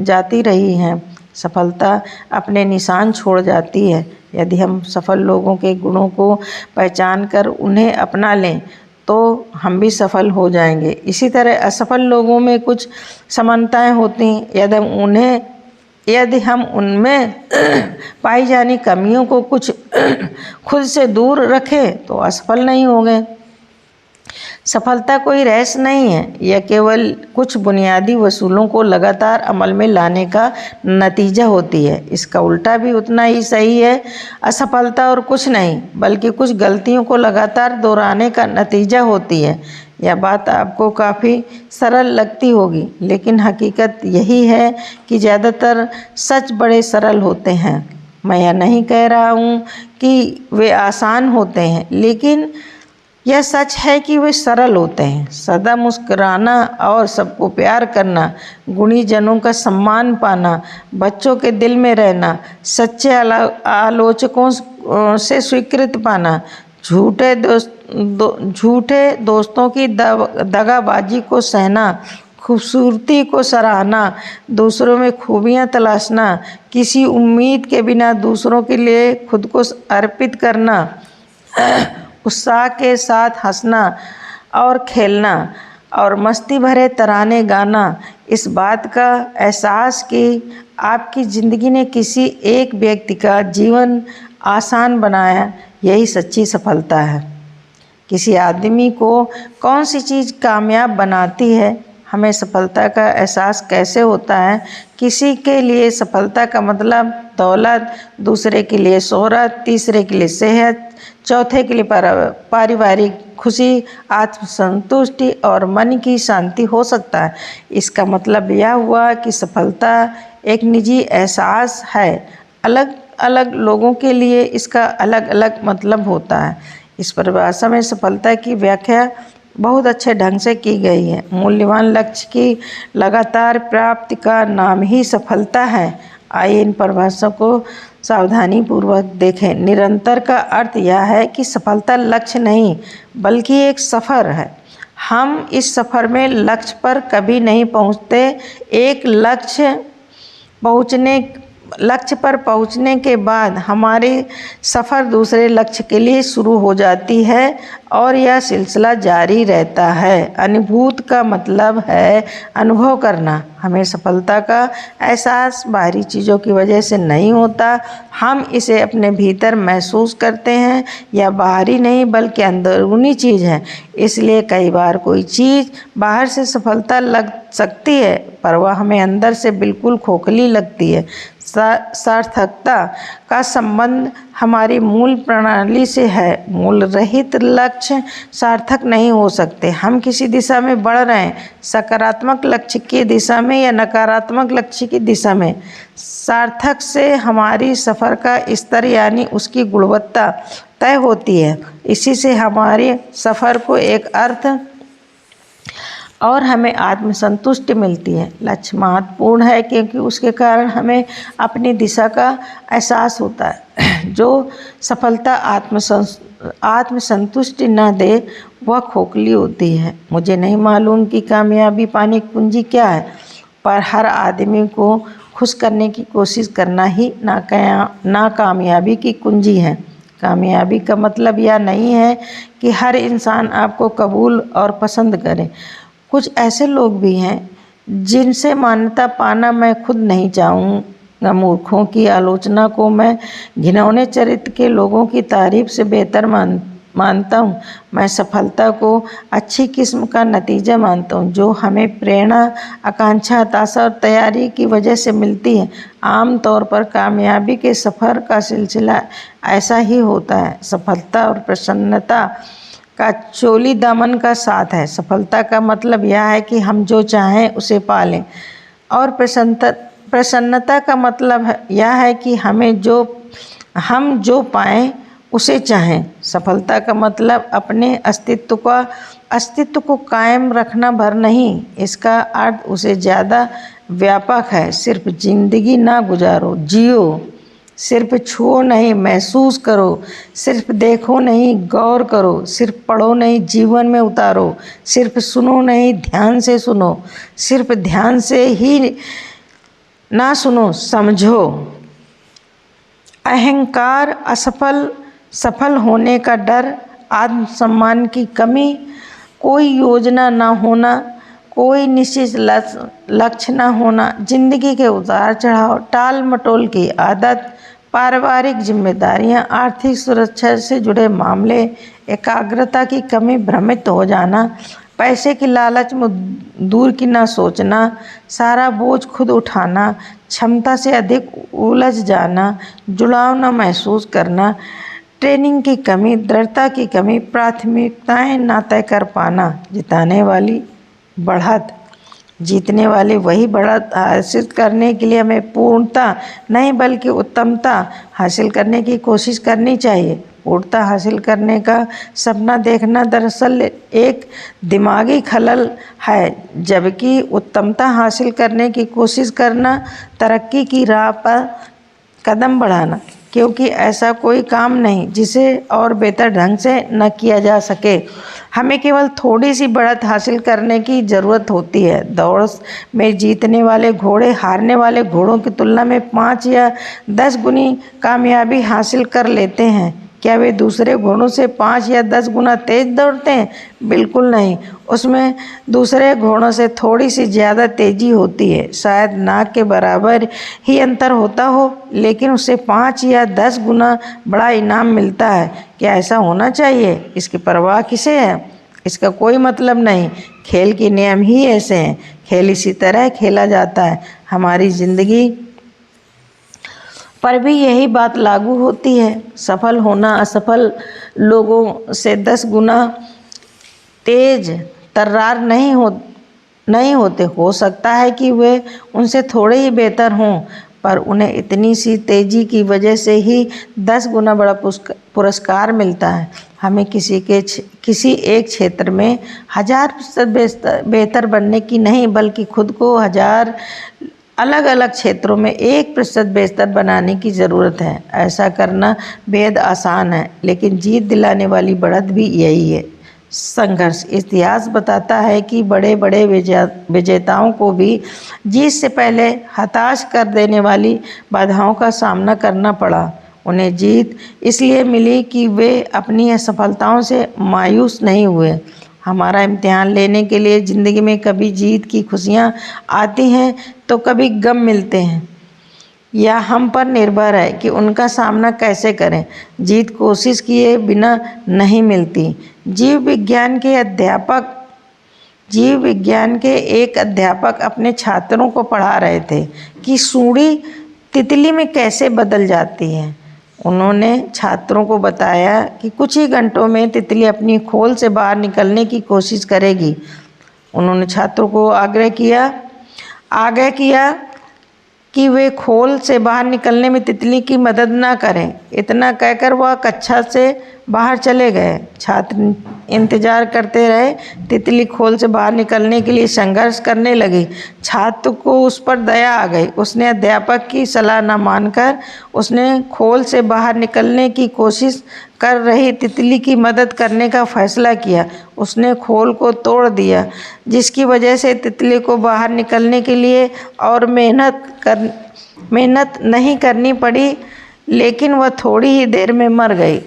जाती रही हैं। सफलता अपने निशान छोड़ जाती है। यदि हम सफल लोगों के गुणों को पहचान कर उन्हें अपना लें तो हम भी सफल हो जाएंगे। इसी तरह असफल लोगों में कुछ समानताएं होती हैं। यदि हम उनमें पाई जानी कमियों को कुछ खुद से दूर रखें तो असफल नहीं होंगे। सफलता कोई रहस्य नहीं है, यह केवल कुछ बुनियादी वसूलों को लगातार अमल में लाने का नतीजा होती है। इसका उल्टा भी उतना ही सही है। असफलता और कुछ नहीं बल्कि कुछ गलतियों को लगातार दोहराने का नतीजा होती है। यह बात आपको काफ़ी सरल लगती होगी, लेकिन हकीकत यही है कि ज़्यादातर सच बड़े सरल होते हैं। मैं यह नहीं कह रहा हूँ कि वे आसान होते हैं, लेकिन यह सच है कि वे सरल होते हैं। सदा मुस्कुराना और सबको प्यार करना, गुणी जनों का सम्मान पाना, बच्चों के दिल में रहना, सच्चे आलोचकों से स्वीकृत पाना, झूठे दोस्तों की दगाबाजी को सहना, खूबसूरती को सराहना, दूसरों में खूबियां तलाशना, किसी उम्मीद के बिना दूसरों के लिए खुद को अर्पित करना, उत्साह के साथ हंसना और खेलना और मस्ती भरे तराने गाना, इस बात का एहसास कि आपकी ज़िंदगी ने किसी एक व्यक्ति का जीवन आसान बनाया, यही सच्ची सफलता है। किसी आदमी को कौन सी चीज़ कामयाब बनाती है? हमें सफलता का एहसास कैसे होता है? किसी के लिए सफलता का मतलब दौलत, दूसरे के लिए शोहरत, तीसरे के लिए सेहत, चौथे के लिए पारिवारिक खुशी, आत्मसंतुष्टि और मन की शांति हो सकता है। इसका मतलब यह हुआ कि सफलता एक निजी एहसास है। अलग अलग लोगों के लिए इसका अलग अलग मतलब होता है। इस परिभाषा में सफलता की व्याख्या बहुत अच्छे ढंग से की गई है। मूल्यवान लक्ष्य की लगातार प्राप्ति का नाम ही सफलता है। आइए इन परिभाषाओं को सावधानी पूर्वक देखें। निरंतर का अर्थ यह है कि सफलता लक्ष्य नहीं बल्कि एक सफ़र है। हम इस सफ़र में लक्ष्य पर कभी नहीं पहुंचते। एक लक्ष्य पर पहुंचने के बाद हमारी सफ़र दूसरे लक्ष्य के लिए शुरू हो जाती है और यह सिलसिला जारी रहता है। अनुभूत का मतलब है अनुभव करना। हमें सफलता का एहसास बाहरी चीज़ों की वजह से नहीं होता, हम इसे अपने भीतर महसूस करते हैं। यह बाहरी नहीं बल्कि अंदरूनी चीज़ है। इसलिए कई बार कोई चीज़ बाहर से सफलता लग सकती है पर वह हमें अंदर से बिल्कुल खोखली लगती है। सार्थकता का संबंध हमारी मूल प्रणाली से है। मूल रहित लक्ष्य सार्थक नहीं हो सकते। हम किसी दिशा में बढ़ रहे हैं, सकारात्मक लक्ष्य की दिशा में या नकारात्मक लक्ष्य की दिशा में। सार्थक से हमारी सफ़र का स्तर यानी उसकी गुणवत्ता तय होती है। इसी से हमारे सफ़र को एक अर्थ और हमें आत्मसंतुष्टि मिलती है। लक्ष्य महत्वपूर्ण है क्योंकि उसके कारण हमें अपनी दिशा का एहसास होता है। जो सफलता आत्मसंतुष्टि न दे वह खोखली होती है। मुझे नहीं मालूम कि कामयाबी पाने की कुंजी क्या है, पर हर आदमी को खुश करने की कोशिश करना ही नाकामयाबी की कुंजी है। कामयाबी का मतलब यह नहीं है कि हर इंसान आपको कबूल और पसंद करे। कुछ ऐसे लोग भी हैं जिनसे मान्यता पाना मैं खुद नहीं चाहूँगा। मूर्खों की आलोचना को मैं घिनौने चरित्र के लोगों की तारीफ से बेहतर मानता हूँ। मैं सफलता को अच्छी किस्म का नतीजा मानता हूँ जो हमें प्रेरणा, आकांक्षा, हताशा और तैयारी की वजह से मिलती है। आम तौर पर कामयाबी के सफ़र का सिलसिला ऐसा ही होता है। सफलता और प्रसन्नता का चोली दामन का साथ है। सफलता का मतलब यह है कि हम जो चाहें उसे पा लें, और प्रसन्नता का मतलब यह है कि हम जो पाएं उसे चाहें। सफलता का मतलब अपने अस्तित्व को कायम रखना भर नहीं, इसका अर्थ उसे ज़्यादा व्यापक है। सिर्फ जिंदगी ना गुजारो, जियो। सिर्फ छुओ नहीं, महसूस करो। सिर्फ देखो नहीं, गौर करो। सिर्फ पढ़ो नहीं, जीवन में उतारो। सिर्फ सुनो नहीं, ध्यान से सुनो। सिर्फ ध्यान से ही ना सुनो, समझो। अहंकार, सफल होने का डर, आत्मसम्मान की कमी, कोई योजना ना होना, कोई निश्चित लक्ष्य ना होना, जिंदगी के उतार चढ़ाव, टाल मटोल की आदत, पारिवारिक जिम्मेदारियां, आर्थिक सुरक्षा से जुड़े मामले, एकाग्रता की कमी, भ्रमित हो जाना, पैसे की लालच में दूर की ना सोचना, सारा बोझ खुद उठाना, क्षमता से अधिक उलझ जाना, जुड़ाव न महसूस करना, ट्रेनिंग की कमी, दृढ़ता की कमी, प्राथमिकताएं ना तय कर पाना, जीतने वाले वही बढ़त हासिल करने के लिए हमें पूर्णता नहीं बल्कि उत्तमता हासिल करने की कोशिश करनी चाहिए। पूर्णता हासिल करने का सपना देखना दरअसल एक दिमागी खलल है, जबकि उत्तमता हासिल करने की कोशिश करना तरक्की की राह पर कदम बढ़ाना, क्योंकि ऐसा कोई काम नहीं जिसे और बेहतर ढंग से न किया जा सके। हमें केवल थोड़ी सी बढ़त हासिल करने की ज़रूरत होती है। दौड़ में जीतने वाले घोड़े हारने वाले घोड़ों की तुलना में 5 या 10 गुनी कामयाबी हासिल कर लेते हैं। क्या वे दूसरे घोड़ों से 5 या 10 गुना तेज दौड़ते हैं? बिल्कुल नहीं। उसमें दूसरे घोड़ों से थोड़ी सी ज़्यादा तेज़ी होती है, शायद नाक के बराबर ही अंतर होता हो, लेकिन उसे 5 या 10 गुना बड़ा इनाम मिलता है। क्या ऐसा होना चाहिए? इसकी परवाह किसे है? इसका कोई मतलब नहीं। खेल के नियम ही ऐसे हैं। खेल इसी तरह खेला जाता है। हमारी ज़िंदगी पर भी यही बात लागू होती है। सफल होना असफल लोगों से 10 गुना तेज तर्रार नहीं होते। हो सकता है कि वे उनसे थोड़े ही बेहतर हों, पर उन्हें इतनी सी तेजी की वजह से ही 10 गुना बड़ा पुरस्कार मिलता है। हमें किसी एक क्षेत्र में 1000% बेहतर बनने की नहीं, बल्कि खुद को 1000 अलग अलग क्षेत्रों में 1% बेहतर बनाने की ज़रूरत है। ऐसा करना बेहद आसान है, लेकिन जीत दिलाने वाली बढ़त भी यही है, संघर्ष। इतिहास बताता है कि बड़े बड़े विजेताओं को भी जीत से पहले हताश कर देने वाली बाधाओं का सामना करना पड़ा। उन्हें जीत इसलिए मिली कि वे अपनी असफलताओं से मायूस नहीं हुए। हमारा इम्तिहान लेने के लिए ज़िंदगी में कभी जीत की खुशियाँ आती हैं तो कभी गम मिलते हैं। यह हम पर निर्भर है कि उनका सामना कैसे करें। जीत कोशिश किए बिना नहीं मिलती। जीव विज्ञान के एक अध्यापक अपने छात्रों को पढ़ा रहे थे कि सूंडी तितली में कैसे बदल जाती है। उन्होंने छात्रों को बताया कि कुछ ही घंटों में तितली अपनी खोल से बाहर निकलने की कोशिश करेगी। उन्होंने छात्रों को आग्रह किया कि वे खोल से बाहर निकलने में तितली की मदद ना करें। इतना कहकर वह कक्षा से बाहर चले गए। छात्र इंतजार करते रहे। तितली खोल से बाहर निकलने के लिए संघर्ष करने लगी। छात्र को उस पर दया आ गई। उसने अध्यापक की सलाह न मानकर उसने खोल से बाहर निकलने की कोशिश कर रही तितली की मदद करने का फैसला किया। उसने खोल को तोड़ दिया, जिसकी वजह से तितली को बाहर निकलने के लिए और मेहनत नहीं करनी पड़ी, लेकिन वह थोड़ी ही देर में मर गई।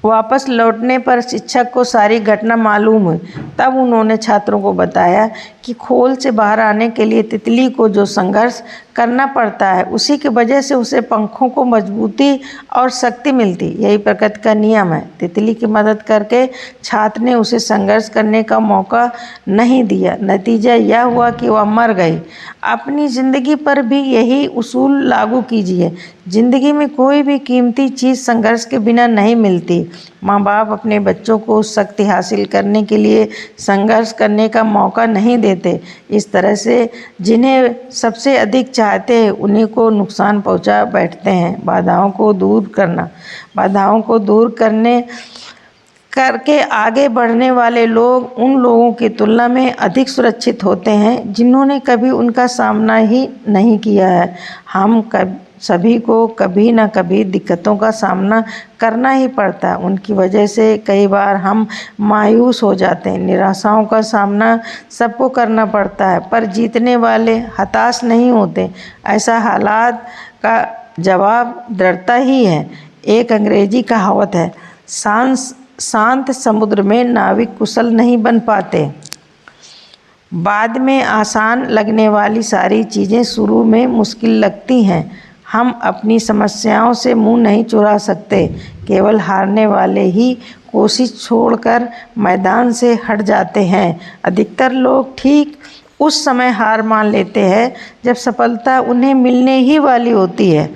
वापस लौटने पर शिक्षक को सारी घटना मालूम हुई। तब उन्होंने छात्रों को बताया कि खोल से बाहर आने के लिए तितली को जो संघर्ष करना पड़ता है, उसी की वजह से उसे पंखों को मजबूती और शक्ति मिलती। यही प्रकृति का नियम है। तितली की मदद करके छात्र ने उसे संघर्ष करने का मौका नहीं दिया। नतीजा यह हुआ कि वह मर गई। अपनी ज़िंदगी पर भी यही उसूल लागू कीजिए। ज़िंदगी में कोई भी कीमती चीज़ संघर्ष के बिना नहीं मिलती। माँ बाप अपने बच्चों को शक्ति हासिल करने के लिए संघर्ष करने का मौका नहीं देते। इस तरह से जिन्हें सबसे अधिक चाहते हैं उन्हीं को नुकसान पहुँचा बैठते हैं। बाधाओं को दूर करके आगे बढ़ने वाले लोग उन लोगों की तुलना में अधिक सुरक्षित होते हैं जिन्होंने कभी उनका सामना ही नहीं किया है। हम सभी को कभी न कभी दिक्कतों का सामना करना ही पड़ता है। उनकी वजह से कई बार हम मायूस हो जाते हैं। निराशाओं का सामना सबको करना पड़ता है, पर जीतने वाले हताश नहीं होते। ऐसा हालात का जवाब दृढ़ता ही है। एक अंग्रेजी कहावत है, शांत समुद्र में नाविक कुशल नहीं बन पाते। बाद में आसान लगने वाली सारी चीज़ें शुरू में मुश्किल लगती हैं। हम अपनी समस्याओं से मुंह नहीं चुरा सकते। केवल हारने वाले ही कोशिश छोड़कर मैदान से हट जाते हैं। अधिकतर लोग ठीक उस समय हार मान लेते हैं जब सफलता उन्हें मिलने ही वाली होती है।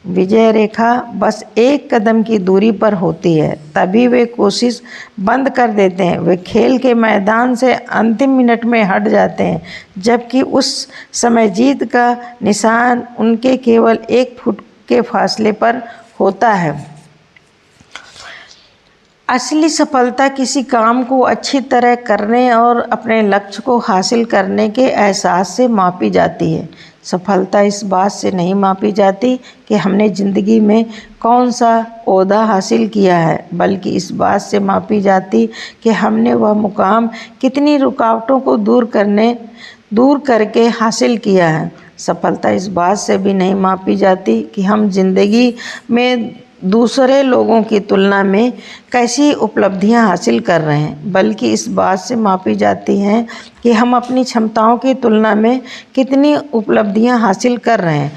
विजय रेखा बस एक कदम की दूरी पर होती है, तभी वे कोशिश बंद कर देते हैं। वे खेल के मैदान से अंतिम मिनट में हट जाते हैं, जबकि उस समय जीत का निशान उनके केवल 1 फुट के फासले पर होता है। असली सफलता किसी काम को अच्छी तरह करने और अपने लक्ष्य को हासिल करने के एहसास से मापी जाती है। सफलता इस बात से नहीं मापी जाती कि हमने ज़िंदगी में कौन सा ओहदा हासिल किया है, बल्कि इस बात से मापी जाती कि हमने वह मुकाम कितनी रुकावटों को दूर करके हासिल किया है। सफलता इस बात से भी नहीं मापी जाती कि हम ज़िंदगी में दूसरे लोगों की तुलना में कैसी उपलब्धियां हासिल कर रहे हैं, बल्कि इस बात से मापी जाती हैं कि हम अपनी क्षमताओं की तुलना में कितनी उपलब्धियां हासिल कर रहे हैं।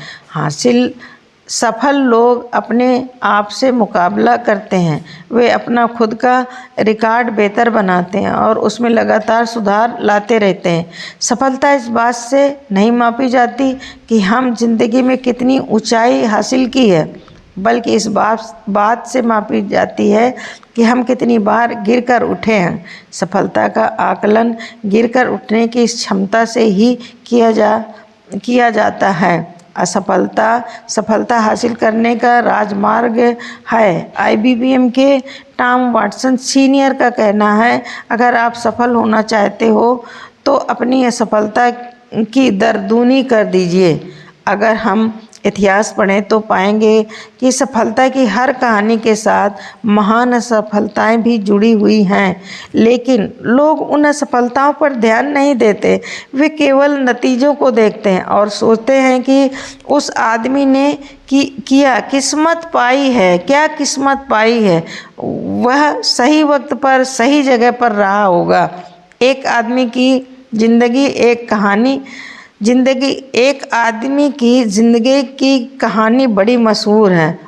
सफल लोग अपने आप से मुकाबला करते हैं। वे अपना खुद का रिकॉर्ड बेहतर बनाते हैं और उसमें लगातार सुधार लाते रहते हैं। सफलता इस बात से नहीं मापी जाती कि हम जिंदगी में कितनी ऊंचाई हासिल की है, बल्कि इस बात से मापी जाती है कि हम कितनी बार गिरकर उठे हैं। सफलता का आकलन गिरकर उठने की इस क्षमता से ही किया जाता है। सफलता हासिल करने का राजमार्ग है। IBM के टॉम वाटसन सीनियर का कहना है, अगर आप सफल होना चाहते हो तो अपनी असफलता की दर दूनी कर दीजिए। अगर हम इतिहास पढ़ें तो पाएंगे कि सफलता की हर कहानी के साथ महान असफलताएं भी जुड़ी हुई हैं, लेकिन लोग उन असफलताओं पर ध्यान नहीं देते। वे केवल नतीजों को देखते हैं और सोचते हैं कि उस आदमी ने क्या किस्मत पाई है, वह सही वक्त पर सही जगह पर रहा होगा। एक आदमी की जिंदगी की कहानी बड़ी मशहूर है।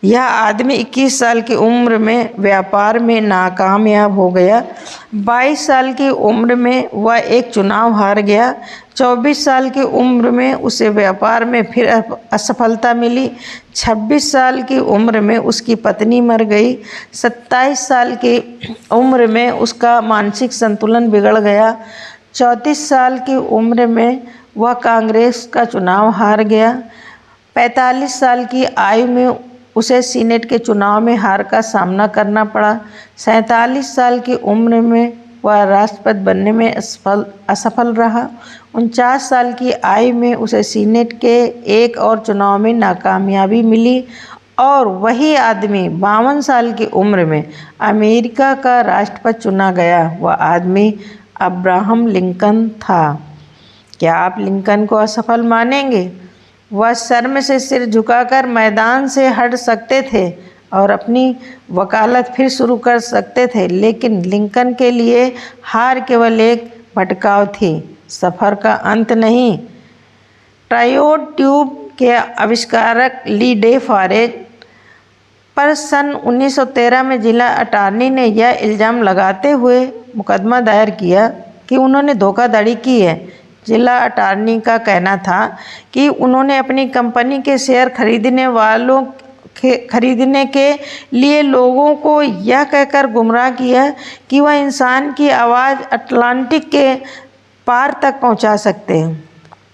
यह आदमी 21 साल की उम्र में व्यापार में नाकामयाब हो गया। 22 साल की उम्र में वह एक चुनाव हार गया। 24 साल की उम्र में उसे व्यापार में फिर असफलता मिली। 26 साल की उम्र में उसकी पत्नी मर गई। 27 साल की उम्र में उसका मानसिक संतुलन बिगड़ गया। 34 साल की उम्र में वह कांग्रेस का चुनाव हार गया। 45 साल की आयु में उसे सीनेट के चुनाव में हार का सामना करना पड़ा। 47 साल की उम्र में वह राष्ट्रपति बनने में असफल रहा। 49 साल की आयु में उसे सीनेट के एक और चुनाव में नाकामयाबी मिली और वही आदमी 52 साल की उम्र में अमेरिका का राष्ट्रपति चुना गया। वह आदमी अब्राहम लिंकन था। क्या आप लिंकन को असफल मानेंगे? वह शर्म से सिर झुकाकर मैदान से हट सकते थे और अपनी वकालत फिर शुरू कर सकते थे, लेकिन लिंकन के लिए हार केवल एक भटकाव थी, सफ़र का अंत नहीं। ट्रायोड ट्यूब के आविष्कारक ली डे फॉरेज पर सन 1913 में जिला अटॉर्नी ने यह इल्ज़ाम लगाते हुए मुकदमा दायर किया कि उन्होंने धोखाधड़ी की है। जिला अटॉर्नी का कहना था कि उन्होंने अपनी कंपनी के शेयर खरीदने के लिए लोगों को यह कहकर गुमराह किया कि वह इंसान की आवाज़ अटलांटिक के पार तक पहुंचा सकते हैं।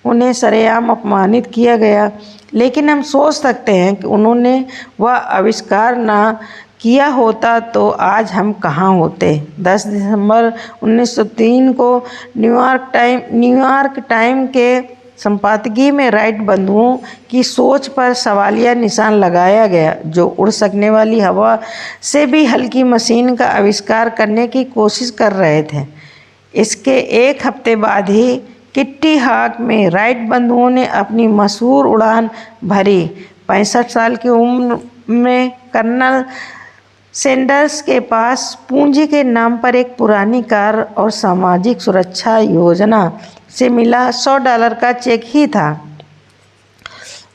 उन्हें सरेआम अपमानित किया गया, लेकिन हम सोच सकते हैं कि उन्होंने वह आविष्कार ना किया होता तो आज हम कहाँ होते। 10 दिसंबर 1903 को न्यूयॉर्क टाइम के संपादकीय में राइट बंधुओं की सोच पर सवालिया निशान लगाया गया, जो उड़ सकने वाली हवा से भी हल्की मशीन का आविष्कार करने की कोशिश कर रहे थे। इसके एक हफ्ते बाद ही किट्टी हॉक में राइट बंधुओं ने अपनी मशहूर उड़ान भरी। 65 साल की उम्र में कर्नल सैंडर्स के पास पूंजी के नाम पर एक पुरानी कार और सामाजिक सुरक्षा योजना से मिला $100 का चेक ही था।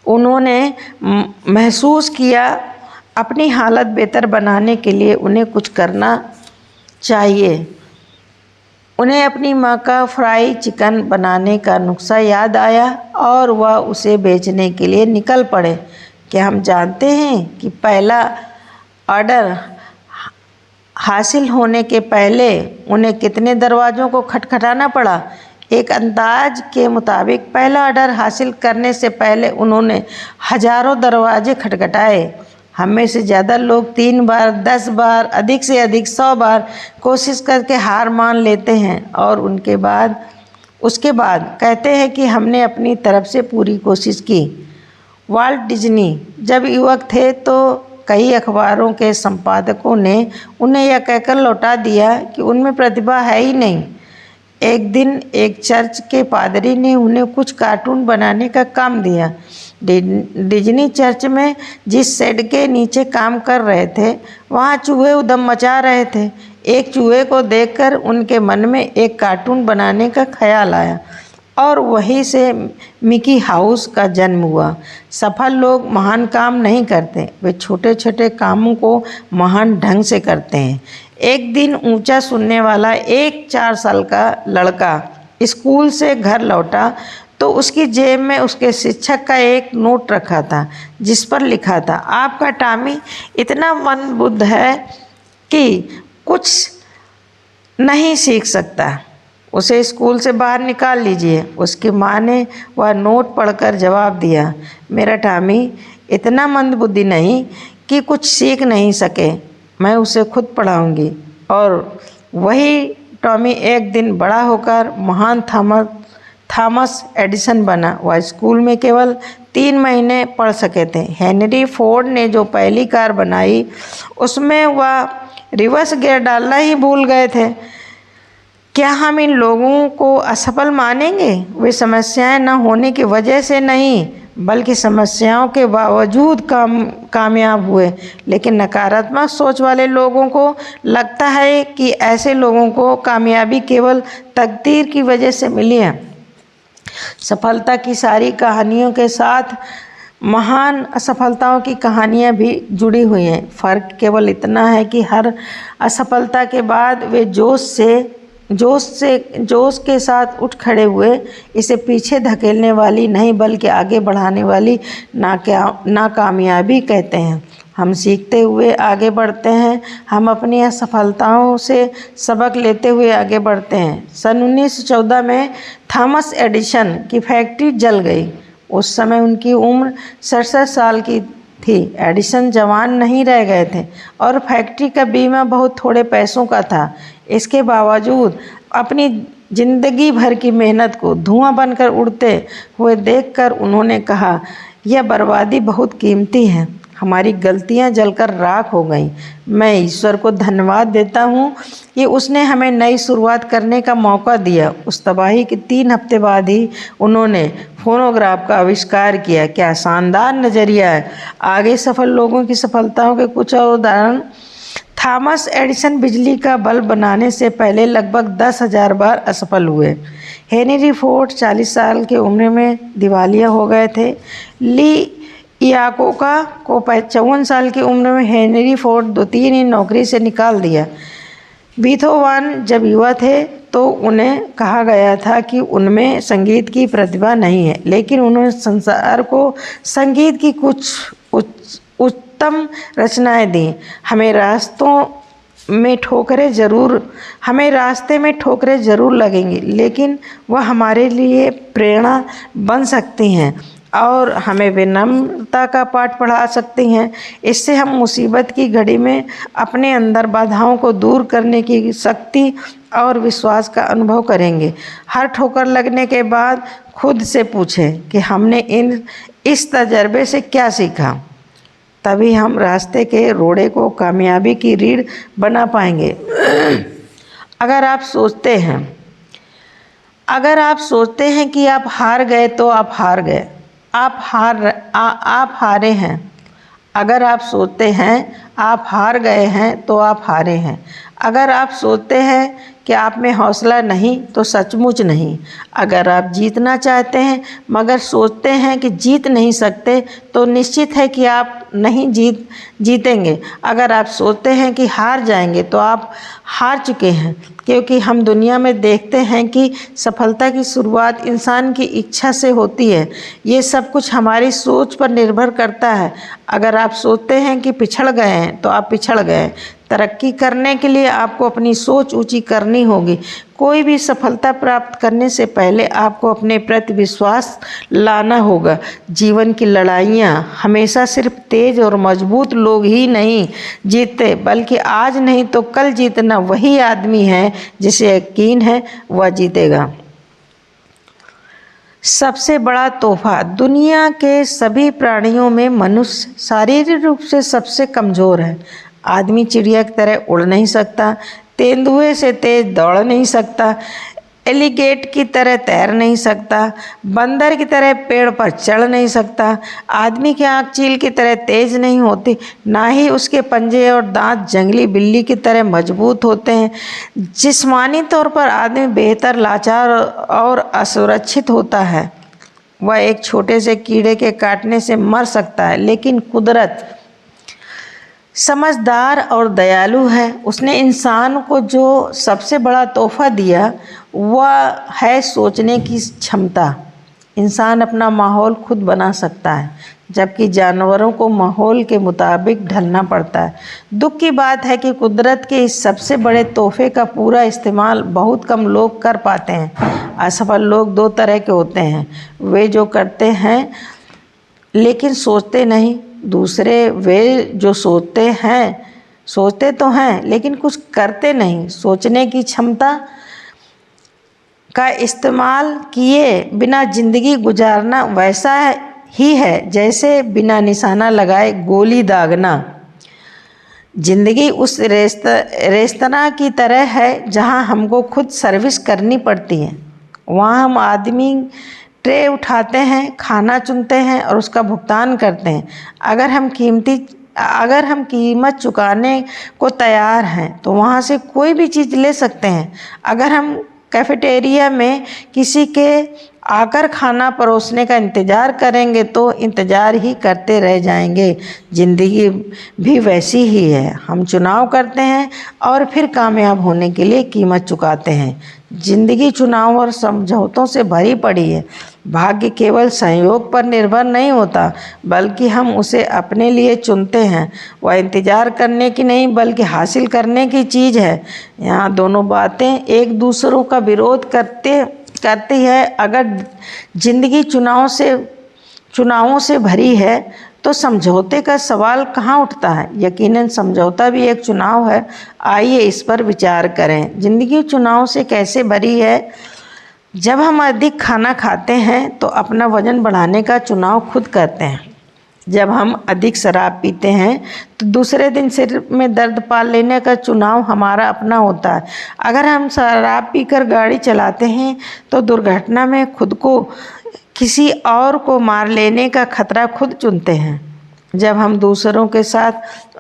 उन्होंने महसूस किया अपनी हालत बेहतर बनाने के लिए उन्हें कुछ करना चाहिए। उन्हें अपनी माँ का फ्राई चिकन बनाने का नुस्खा याद आया और वह उसे बेचने के लिए निकल पड़े। क्या हम जानते हैं कि पहला ऑर्डर हासिल होने के पहले उन्हें कितने दरवाज़ों को खटखटाना पड़ा? एक अंदाज के मुताबिक पहला ऑर्डर हासिल करने से पहले उन्होंने हज़ारों दरवाजे खटखटाए। हम में से ज़्यादा लोग 3 बार, 10 बार, अधिक से अधिक 100 बार कोशिश करके हार मान लेते हैं और उसके बाद कहते हैं कि हमने अपनी तरफ से पूरी कोशिश की। वाल्ट डिज्नी जब युवक थे तो कई अखबारों के संपादकों ने उन्हें यह कहकर लौटा दिया कि उनमें प्रतिभा है ही नहीं। एक दिन एक चर्च के पादरी ने उन्हें कुछ कार्टून बनाने का काम दिया। डिज्नी चर्च में जिस शेड के नीचे काम कर रहे थे, वहाँ चूहे उधम मचा रहे थे। एक चूहे को देखकर उनके मन में एक कार्टून बनाने का ख्याल आया और वहीं से मिकी हाउस का जन्म हुआ। सफल लोग महान काम नहीं करते, वे छोटे छोटे कामों को महान ढंग से करते हैं। एक दिन ऊंचा सुनने वाला एक 4 साल का लड़का स्कूल से घर लौटा तो उसकी जेब में उसके शिक्षक का एक नोट रखा था, जिस पर लिखा था, आपका टॉमी इतना मंदबुद्ध है कि कुछ नहीं सीख सकता, उसे स्कूल से बाहर निकाल लीजिए। उसकी माँ ने वह नोट पढ़कर जवाब दिया, मेरा टॉमी इतना मंदबुद्धि नहीं कि कुछ सीख नहीं सके, मैं उसे खुद पढ़ाऊंगी। और वही टॉमी एक दिन बड़ा होकर महान थॉमस एडिसन बना। वह स्कूल में केवल 3 महीने पढ़ सके थे। हेनरी फोर्ड ने जो पहली कार बनाई उसमें वह रिवर्स गियर डालना ही भूल गए थे। क्या हम इन लोगों को असफल मानेंगे? वे समस्याएं न होने की वजह से नहीं, बल्कि समस्याओं के बावजूद कामयाब हुए। लेकिन नकारात्मक सोच वाले लोगों को लगता है कि ऐसे लोगों को कामयाबी केवल तकदीर की वजह से मिली है। सफलता की सारी कहानियों के साथ महान असफलताओं की कहानियाँ भी जुड़ी हुई हैं। फ़र्क केवल इतना है कि हर असफलता के बाद वे जोश के साथ उठ खड़े हुए। इसे पीछे धकेलने वाली नहीं, बल्कि आगे बढ़ाने वाली नाकामयाबी कहते हैं। हम सीखते हुए आगे बढ़ते हैं, हम अपनी असफलताओं से सबक लेते हुए आगे बढ़ते हैं। सन 1914 में थॉमस एडिसन की फैक्ट्री जल गई। उस समय उनकी उम्र 67 साल की थी। एडिसन जवान नहीं रह गए थे और फैक्ट्री का बीमा बहुत थोड़े पैसों का था। इसके बावजूद अपनी जिंदगी भर की मेहनत को धुआं बनकर उड़ते हुए देखकर उन्होंने कहा, यह बर्बादी बहुत कीमती है। हमारी गलतियां जलकर राख हो गईं। मैं ईश्वर को धन्यवाद देता हूँ कि उसने हमें नई शुरुआत करने का मौका दिया। उस तबाही के 3 हफ्ते बाद ही उन्होंने फोनोग्राफ का आविष्कार किया। क्या शानदार नज़रिया है। आगे सफल लोगों की सफलताओं के कुछ और उदाहरण। थॉमस एडिसन बिजली का बल्ब बनाने से पहले लगभग 10,000 बार असफल हुए। हेनरी फोर्ड 40 साल की उम्र में दिवालिया हो गए थे। ली इयाकोका को 54 साल की उम्र में हेनरी फोर्ड 2-3 ही नौकरी से निकाल दिया। बीथोवन जब युवा थे तो उन्हें कहा गया था कि उनमें संगीत की प्रतिभा नहीं है, लेकिन उन्होंने संसार को संगीत की कुछ उत्तम रचनाएं दी। हमें रास्ते में ठोकरें जरूर लगेंगी, लेकिन वह हमारे लिए प्रेरणा बन सकती हैं और हमें विनम्रता का पाठ पढ़ा सकती हैं। इससे हम मुसीबत की घड़ी में अपने अंदर बाधाओं को दूर करने की शक्ति और विश्वास का अनुभव करेंगे। हर ठोकर लगने के बाद खुद से पूछें कि हमने इस तजर्बे से क्या सीखा। तभी हम रास्ते के रोड़े को कामयाबी की रीढ़ बना पाएंगे। अगर आप सोचते हैं कि आप हार गए तो आप हार गए। आप हारे हैं। अगर आप सोचते हैं आप हार गए हैं तो आप हारे हैं। अगर आप सोचते हैं कि आप में हौसला नहीं तो सचमुच नहीं। अगर आप जीतना चाहते हैं मगर सोचते हैं कि जीत नहीं सकते तो निश्चित है कि आप नहीं जीतेंगे। अगर आप सोचते हैं कि हार जाएंगे तो आप हार चुके हैं, क्योंकि हम दुनिया में देखते हैं कि सफलता की शुरुआत इंसान की इच्छा से होती है। ये सब कुछ हमारी सोच पर निर्भर करता है। अगर आप सोचते हैं कि पिछड़ गए हैं तो आप पिछड़ गए। तरक्की करने के लिए आपको अपनी सोच ऊंची करनी होगी। कोई भी सफलता प्राप्त करने से पहले आपको अपने प्रति विश्वास लाना होगा। जीवन की लड़ाइयाँ हमेशा सिर्फ तेज और मजबूत लोग ही नहीं जीतते, बल्कि आज नहीं तो कल जीतना वही आदमी है जिसे यकीन है वह जीतेगा। सबसे बड़ा तोहफा। दुनिया के सभी प्राणियों में मनुष्य शारीरिक रूप से सबसे कमज़ोर है। आदमी चिड़िया की तरह उड़ नहीं सकता, तेंदुए से तेज दौड़ नहीं सकता, एलिगेट की तरह तैर नहीं सकता, बंदर की तरह पेड़ पर चढ़ नहीं सकता। आदमी की आँख चील की तरह तेज नहीं होती, ना ही उसके पंजे और दांत जंगली बिल्ली की तरह मजबूत होते हैं। जिस्मानी तौर पर आदमी बेहतर लाचार और असुरक्षित होता है। वह एक छोटे से कीड़े के काटने से मर सकता है, लेकिन कुदरत समझदार और दयालु है। उसने इंसान को जो सबसे बड़ा तोहफा दिया वह है सोचने की क्षमता। इंसान अपना माहौल खुद बना सकता है, जबकि जानवरों को माहौल के मुताबिक ढलना पड़ता है। दुख की बात है कि कुदरत के इस सबसे बड़े तोहफे का पूरा इस्तेमाल बहुत कम लोग कर पाते हैं। असफल लोग 2 तरह के होते हैं, वे जो करते हैं लेकिन सोचते नहीं। दूसरे वे जो सोचते तो हैं लेकिन कुछ करते नहीं। सोचने की क्षमता का इस्तेमाल किए बिना जिंदगी गुजारना वैसा ही है जैसे बिना निशाना लगाए गोली दागना। जिंदगी उस रेस्तरां की तरह है जहां हमको खुद सर्विस करनी पड़ती है। वहां हम आदमी ट्रे उठाते हैं, खाना चुनते हैं और उसका भुगतान करते हैं। अगर हम कीमत चुकाने को तैयार हैं तो वहाँ से कोई भी चीज़ ले सकते हैं। अगर हम कैफेटेरिया में किसी के आकर खाना परोसने का इंतज़ार करेंगे तो इंतज़ार ही करते रह जाएंगे। ज़िंदगी भी वैसी ही है। हम चुनाव करते हैं और फिर कामयाब होने के लिए कीमत चुकाते हैं। ज़िंदगी चुनाव और समझौतों से भरी पड़ी है। भाग्य केवल संयोग पर निर्भर नहीं होता, बल्कि हम उसे अपने लिए चुनते हैं। वह इंतज़ार करने की नहीं बल्कि हासिल करने की चीज़ है। यहाँ दोनों बातें एक दूसरों का विरोध करती है। अगर जिंदगी चुनावों से भरी है तो समझौते का सवाल कहाँ उठता है। यकीनन समझौता भी एक चुनाव है। आइए इस पर विचार करें। ज़िंदगी चुनाव से कैसे भरी है। जब हम अधिक खाना खाते हैं तो अपना वजन बढ़ाने का चुनाव खुद करते हैं। जब हम अधिक शराब पीते हैं तो दूसरे दिन सिर में दर्द पा लेने का चुनाव हमारा अपना होता है। अगर हम शराब पीकर गाड़ी चलाते हैं तो दुर्घटना में खुद को किसी और को मार लेने का खतरा खुद चुनते हैं। जब हम दूसरों के साथ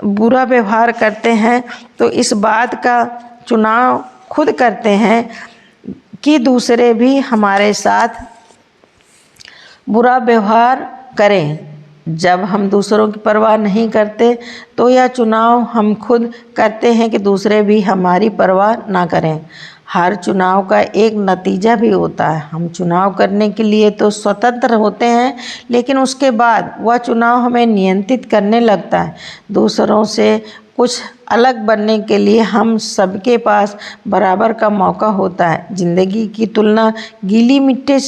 बुरा व्यवहार करते हैं तो इस बात का चुनाव खुद करते हैं कि दूसरे भी हमारे साथ बुरा व्यवहार करें। जब हम दूसरों की परवाह नहीं करते तो यह चुनाव हम खुद करते हैं कि दूसरे भी हमारी परवाह ना करें। हर चुनाव का एक नतीजा भी होता है। हम चुनाव करने के लिए तो स्वतंत्र होते हैं, लेकिन उसके बाद वह चुनाव हमें नियंत्रित करने लगता है। दूसरों से कुछ अलग बनने के लिए हम सबके पास बराबर का मौका होता है। ज़िंदगी की तुलना गीली मिट्टी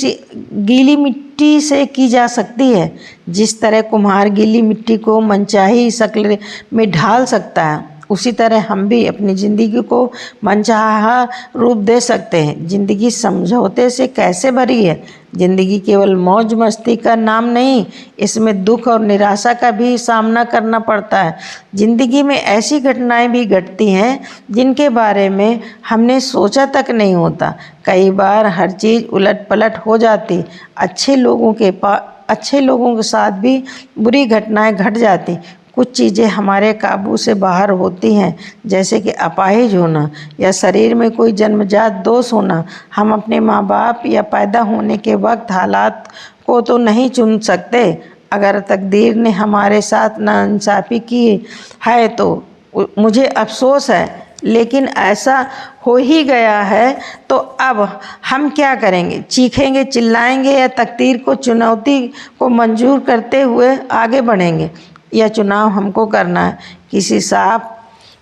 से की जा सकती है। जिस तरह कुम्हार गीली मिट्टी को मनचाही शक्ल में ढाल सकता है, उसी तरह हम भी अपनी ज़िंदगी को मनचाहा रूप दे सकते हैं। ज़िंदगी समझौते से कैसे भरी है। ज़िंदगी केवल मौज मस्ती का नाम नहीं, इसमें दुख और निराशा का भी सामना करना पड़ता है। ज़िंदगी में ऐसी घटनाएं भी घटती हैं जिनके बारे में हमने सोचा तक नहीं होता। कई बार हर चीज़ उलट पलट हो जाती। अच्छे लोगों के साथ भी बुरी घटनाएं घट जाती। कुछ चीज़ें हमारे काबू से बाहर होती हैं, जैसे कि अपाहिज होना या शरीर में कोई जन्मजात दोष होना। हम अपने माँ बाप या पैदा होने के वक्त हालात को तो नहीं चुन सकते। अगर तकदीर ने हमारे साथ नाइंसाफ़ी की है तो मुझे अफसोस है, लेकिन ऐसा हो ही गया है तो अब हम क्या करेंगे। चीखेंगे, चिल्लाएंगे या तकदीर को चुनौती को मंजूर करते हुए आगे बढ़ेंगे। यह चुनाव हमको करना है। किसी साफ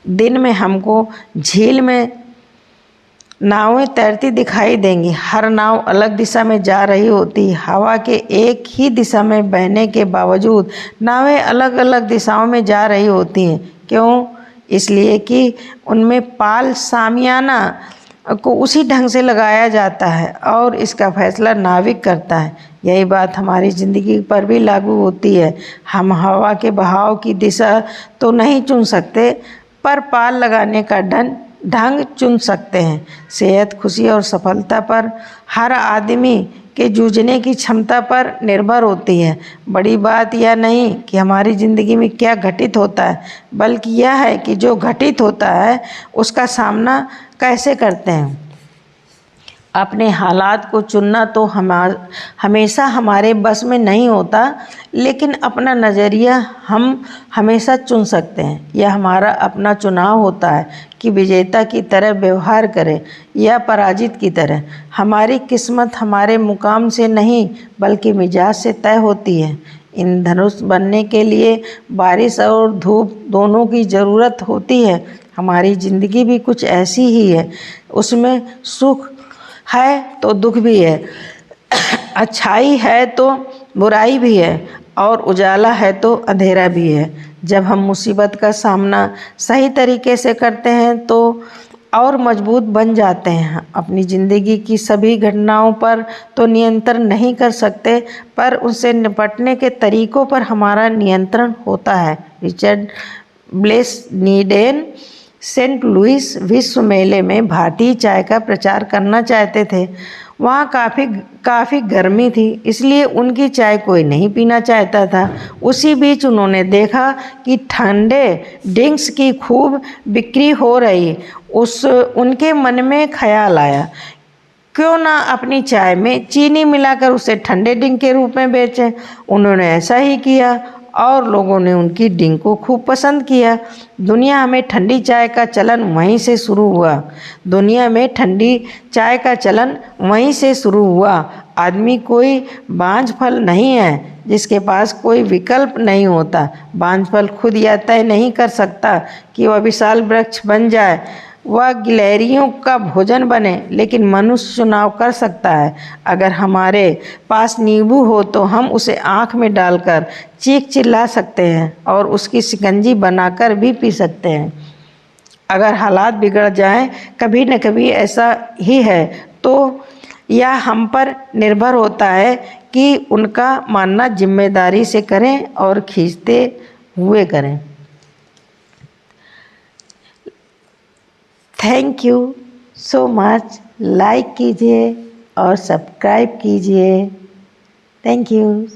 दिन में हमको झील में नावें तैरती दिखाई देंगी। हर नाव अलग दिशा में जा रही होती है। हवा के एक ही दिशा में बहने के बावजूद नावें अलग अलग दिशाओं में जा रही होती हैं। क्यों? इसलिए कि उनमें पाल सामियाना को उसी ढंग से लगाया जाता है और इसका फैसला नाविक करता है। यही बात हमारी ज़िंदगी पर भी लागू होती है। हम हवा के बहाव की दिशा तो नहीं चुन सकते, पर पाल लगाने का ढंग चुन सकते हैं। सेहत, खुशी और सफलता पर हर आदमी के जूझने की क्षमता पर निर्भर होती है। बड़ी बात यह नहीं कि हमारी ज़िंदगी में क्या घटित होता है, बल्कि यह है कि जो घटित होता है उसका सामना कैसे करते हैं। अपने हालात को चुनना तो हमेशा हमारे बस में नहीं होता, लेकिन अपना नज़रिया हम हमेशा चुन सकते हैं। यह हमारा अपना चुनाव होता है कि विजेता की तरह व्यवहार करें या पराजित की तरह। हमारी किस्मत हमारे मुकाम से नहीं, बल्कि मिजाज से तय होती है। इंद्रधनुष बनने के लिए बारिश और धूप दोनों की ज़रूरत होती है। हमारी ज़िंदगी भी कुछ ऐसी ही है। उसमें सुख है तो दुख भी है, अच्छाई है तो बुराई भी है, और उजाला है तो अंधेरा भी है। जब हम मुसीबत का सामना सही तरीके से करते हैं तो और मजबूत बन जाते हैं। अपनी ज़िंदगी की सभी घटनाओं पर तो नियंत्रण नहीं कर सकते, पर उनसे निपटने के तरीकों पर हमारा नियंत्रण होता है। रिचर्ड ब्लेसनीडेन सेंट लुइस विश्व मेले में भारतीय चाय का प्रचार करना चाहते थे। वहाँ काफ़ी गर्मी थी, इसलिए उनकी चाय कोई नहीं पीना चाहता था। उसी बीच उन्होंने देखा कि ठंडे ड्रिंक्स की खूब बिक्री हो रही। उनके मन में ख्याल आया, क्यों ना अपनी चाय में चीनी मिलाकर उसे ठंडे ड्रिंक के रूप में बेचें। उन्होंने ऐसा ही किया और लोगों ने उनकी ड्रिंक को खूब पसंद किया। दुनिया में ठंडी चाय का चलन वहीं से शुरू हुआ। आदमी कोई बांझ फल नहीं है जिसके पास कोई विकल्प नहीं होता। बांझ फल खुद यह तय नहीं कर सकता कि वह विशाल वृक्ष बन जाए। वह गिलहरियों का भोजन बने, लेकिन मनुष्य चुनाव कर सकता है। अगर हमारे पास नींबू हो तो हम उसे आँख में डालकर चीख चिल्ला सकते हैं और उसकी शिकंजी बनाकर भी पी सकते हैं। अगर हालात बिगड़ जाएं, कभी न कभी ऐसा ही है, तो यह हम पर निर्भर होता है कि उनका मानना जिम्मेदारी से करें और खींचते हुए करें। Thank you so much. Like कीजिए और सब्सक्राइब कीजिए। Thank you.